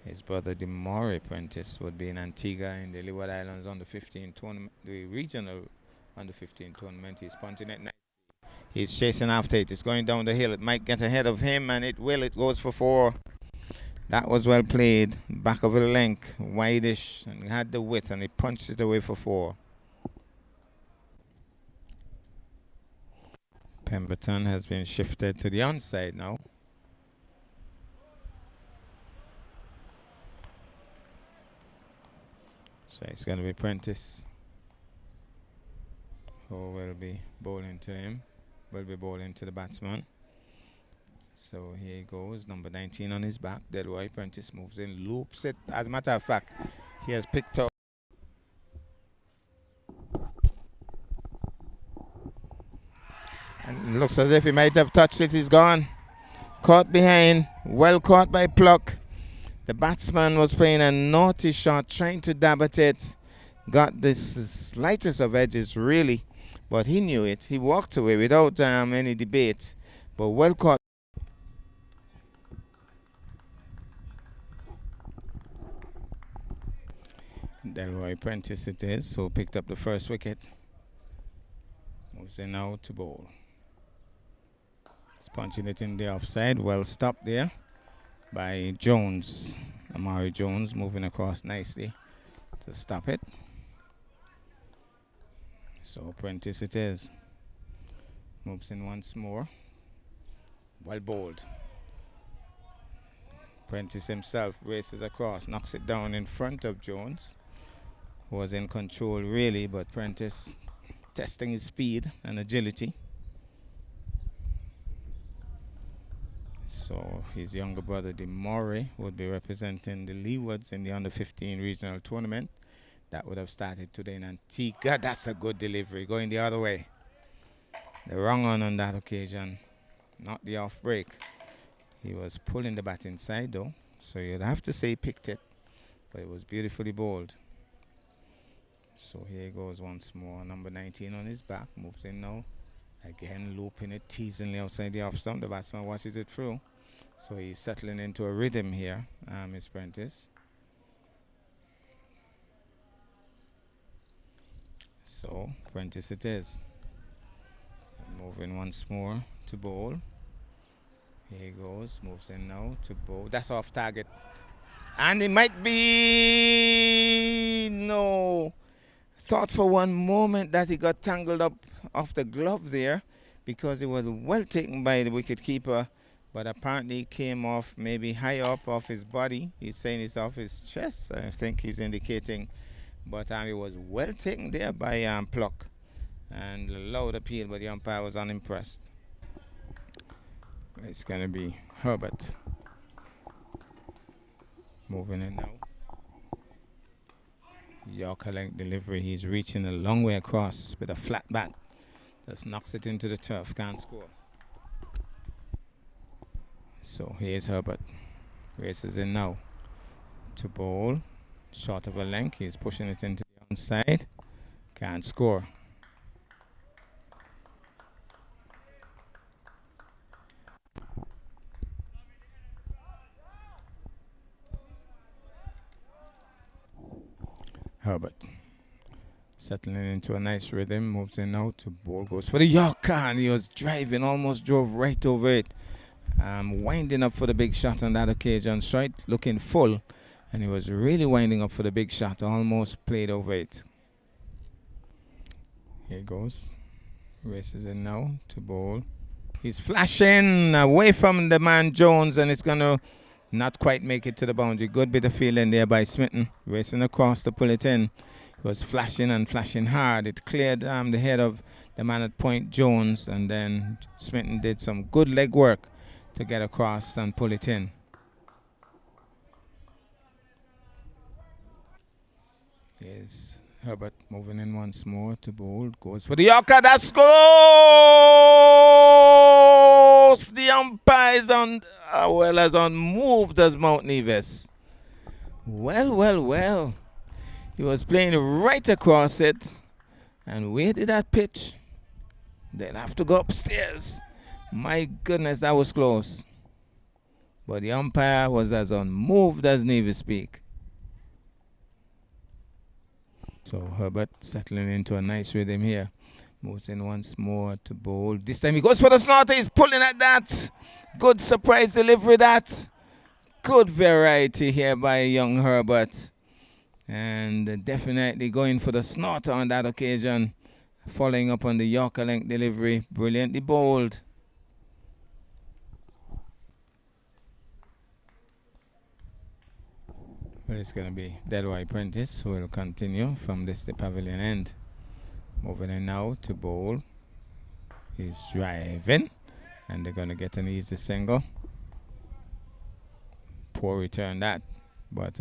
his brother Demore Prentice, would be in Antigua in the Leeward Islands under 15 tournament, the regional under 15 tournament. He's punching it nicely. He's chasing after it. It's going down the hill. It might get ahead of him, and it will. It goes for 4. That was well played. Back of the length, wide-ish, and he had the width, and he punched it away for 4. Pemberton has been shifted to the onside now. So it's going to be Prentice who will be bowling to him. Will be bowling to the batsman. So here he goes, number 19 on his back. Delroy Prentice moves in, loops it. As a matter of fact, he has picked up. And it looks as if he might have touched it. He's gone. Caught behind. Well caught by Pluck. The batsman was playing a naughty shot, trying to dab at it. Got this slightest of edges, really. But he knew it. He walked away without any debate. But well caught. Delroy Prentice it is, who picked up the first wicket. Moves in now to bowl. He's punching it in the offside. Well stopped there by Jones. Amari Jones moving across nicely to stop it. So Prentice it is. Moves in once more. Well bowled. Prentice himself races across, knocks it down in front of Jones, who was in control really, but Prentice testing his speed and agility. So his younger brother Demore would be representing the Leewards in the under 15 regional tournament. That would have started today in Antigua. That's a good delivery, going the other way. The wrong one on that occasion, not the off break. He was pulling the bat inside though, so you'd have to say he picked it, but it was beautifully bowled. So here he goes once more, number 19 on his back, moves in now. Again looping it teasingly outside the off stump. The batsman watches it through. So he's settling into a rhythm here, Miss Prentice. So Prentice it is. Moving once more to bowl. Here he goes, moves in now to bowl. That's off target. And it might be no. Thought for one moment that he got tangled up off the glove there because it was well taken by the wicket keeper, but apparently it came off maybe high up off his body. He's saying it's off his chest, I think he's indicating, but it was well taken there by Pluck and loud appeal, but the umpire was unimpressed. It's going to be Herbert moving in now. Yorker length delivery. He's reaching a long way across with a flat bat. Just knocks it into the turf. Can't score. So here's Herbert. Races in now to bowl. Short of a length. He's pushing it into the onside. Can't score. Herbert settling into a nice rhythm, moves in now to bowl, goes for the Yorker, and he was driving, almost drove right over it. Winding up for the big shot on that occasion, straight looking full, and he was really winding up for the big shot, almost played over it. Here he goes, races in now to bowl. He's flashing away from the man Jones, and it's going to not quite make it to the boundary. Good bit of fielding there by Smitten. Racing across to pull it in. He was flashing and flashing hard. It cleared the head of the man at point, Jones, and then Smitten did some good leg work to get across and pull it in. Here's Herbert moving in once more to bowl. Goes for the Yorker. That scores! The umpire is on, well as unmoved as Mount Nevis. Well. He was playing right across it. And where did that pitch? They'll have to go upstairs. My goodness, that was close. But the umpire was as unmoved as Nevis speak. So Herbert settling into a nice rhythm here. Moves in once more to bowl. This time he goes for the snorter. He's pulling at that. Good surprise delivery that. Good variety here by young Herbert. And definitely going for the snorter on that occasion. Following up on the Yorker length delivery. Brilliantly bowled. Well, it's going to be Delroy Prentice who will continue from the pavilion end. Moving in now to bowl. He's driving. And they're going to get an easy single. Poor return that. But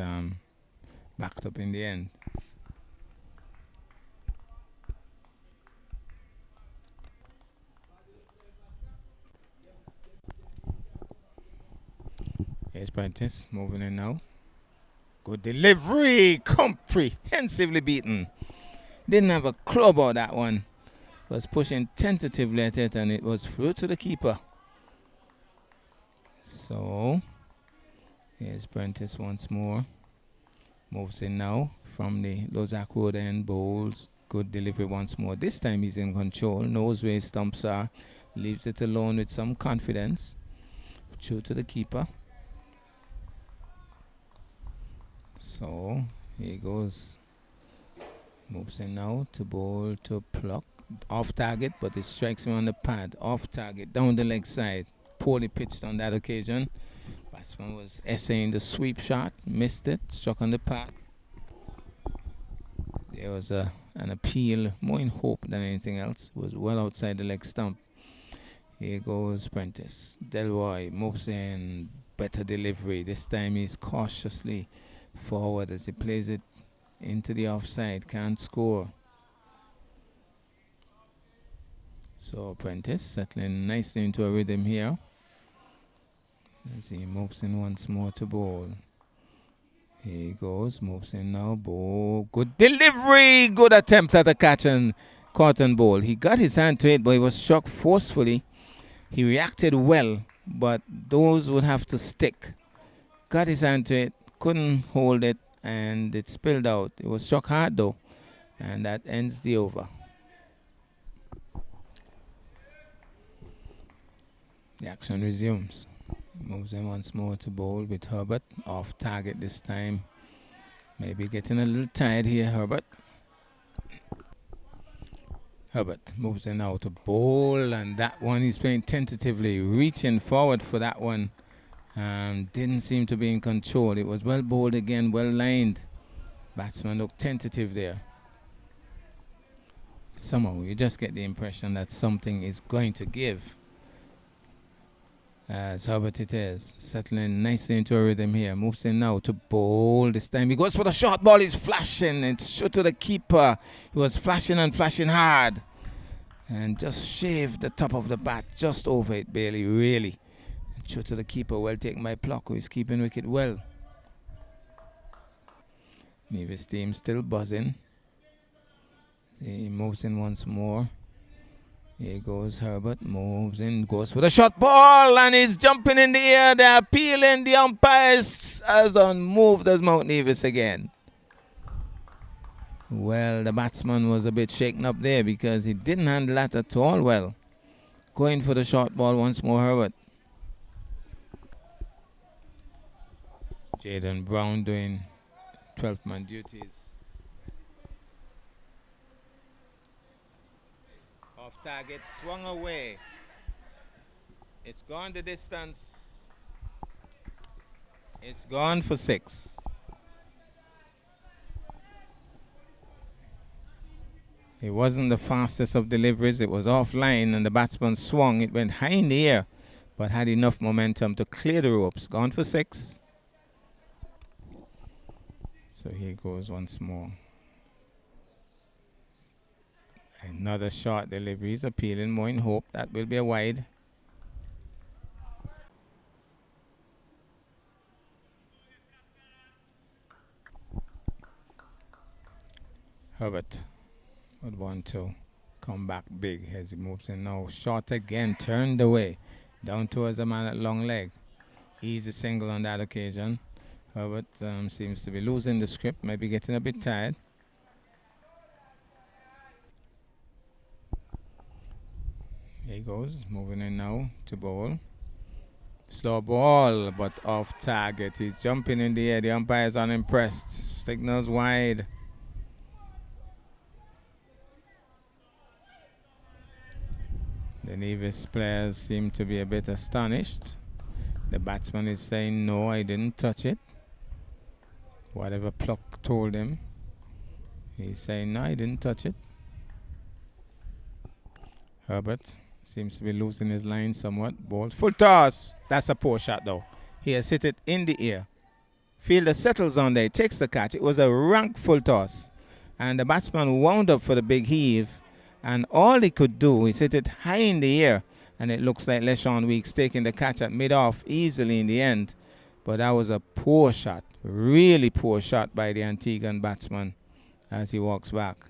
backed up in the end. Here's Prentice moving in now. Good delivery. Comprehensively beaten. Didn't have a clue about that one. Was pushing tentatively at it and it was through to the keeper. So here's Prentice once more. Moves in now from the Lozak Road end, bowls. Good delivery once more. This time he's in control. Knows where his stumps are. Leaves it alone with some confidence. Through to the keeper. So here he goes. Moves in now to bowl to Pluck. Off target, but it strikes me on the pad. Off target, down the leg side. Poorly pitched on that occasion. Batsman was essaying the sweep shot. Missed it. Struck on the pad. There was an appeal, more in hope than anything else. It was well outside the leg stump. Here goes Prentice. Delroy moves in. Better delivery. This time he's cautiously forward as he plays it into the offside. Can't score. So Prentice settling nicely into a rhythm here. As he moves in once more to bowl. Here he goes. Moves in now. Bowl. Good delivery. Good attempt at a catch and cotton ball. He got his hand to it, but he was struck forcefully. He reacted well, but those would have to stick. Got his hand to it. Couldn't hold it. And it spilled out. It was struck hard though. And that ends the over. The action resumes. Moves in once more to bowl with Herbert. Off target this time. Maybe getting a little tired here, Herbert. Herbert moves in now to bowl. And that one he's playing tentatively. Reaching forward for that one. Didn't seem to be in control. It was well bowled again, well lined. Batsman looked tentative there. Somehow you just get the impression that something is going to give. As Herbert it is. Settling nicely into a rhythm here. Moves in now to bowl. This time he goes for the short ball. He's flashing. It's short to the keeper. He was flashing and flashing hard. And just shaved the top of the bat just over it, barely, really. Short to the keeper. Well taken by Pluck, who is keeping wicket well. Nevis team still buzzing. He moves in once more. Here goes Herbert, moves in, goes for the shot ball, and he's jumping in the air. They're appealing. The umpires as unmoved as Mount Nevis again. Well, the batsman was a bit shaken up there because he didn't handle that at all well. Going for the short ball once more, Herbert. Jaden Brown doing 12th man duties. Off target, swung away. It's gone the distance. It's gone for 6. It wasn't the fastest of deliveries. It was offline and the batsman swung. It went high in the air, but had enough momentum to clear the ropes. Gone for 6. So here goes once more. Another short delivery. He's appealing, more in hope. That will be a wide. Herbert would want to come back big as he moves in now. Short again, turned away. Down towards the man at long leg. Easy single on that occasion. Herbert seems to be losing the script, maybe getting a bit tired. Here he goes, moving in now to bowl. Slow ball, but off target. He's jumping in the air. The umpire is unimpressed. Signals wide. The Nevis players seem to be a bit astonished. The batsman is saying, no, I didn't touch it. Whatever Pluck told him. He's saying, no, I didn't touch it. Herbert seems to be losing his line somewhat. Ball. Full toss. That's a poor shot, though. He has hit it in the air. Fielder settles on there. Takes the catch. It was a rank full toss. And the batsman wound up for the big heave. And all he could do is hit it high in the air. And it looks like LeSean Weeks taking the catch at mid-off easily in the end. But that was a poor shot. Really poor shot by the Antiguan batsman as he walks back.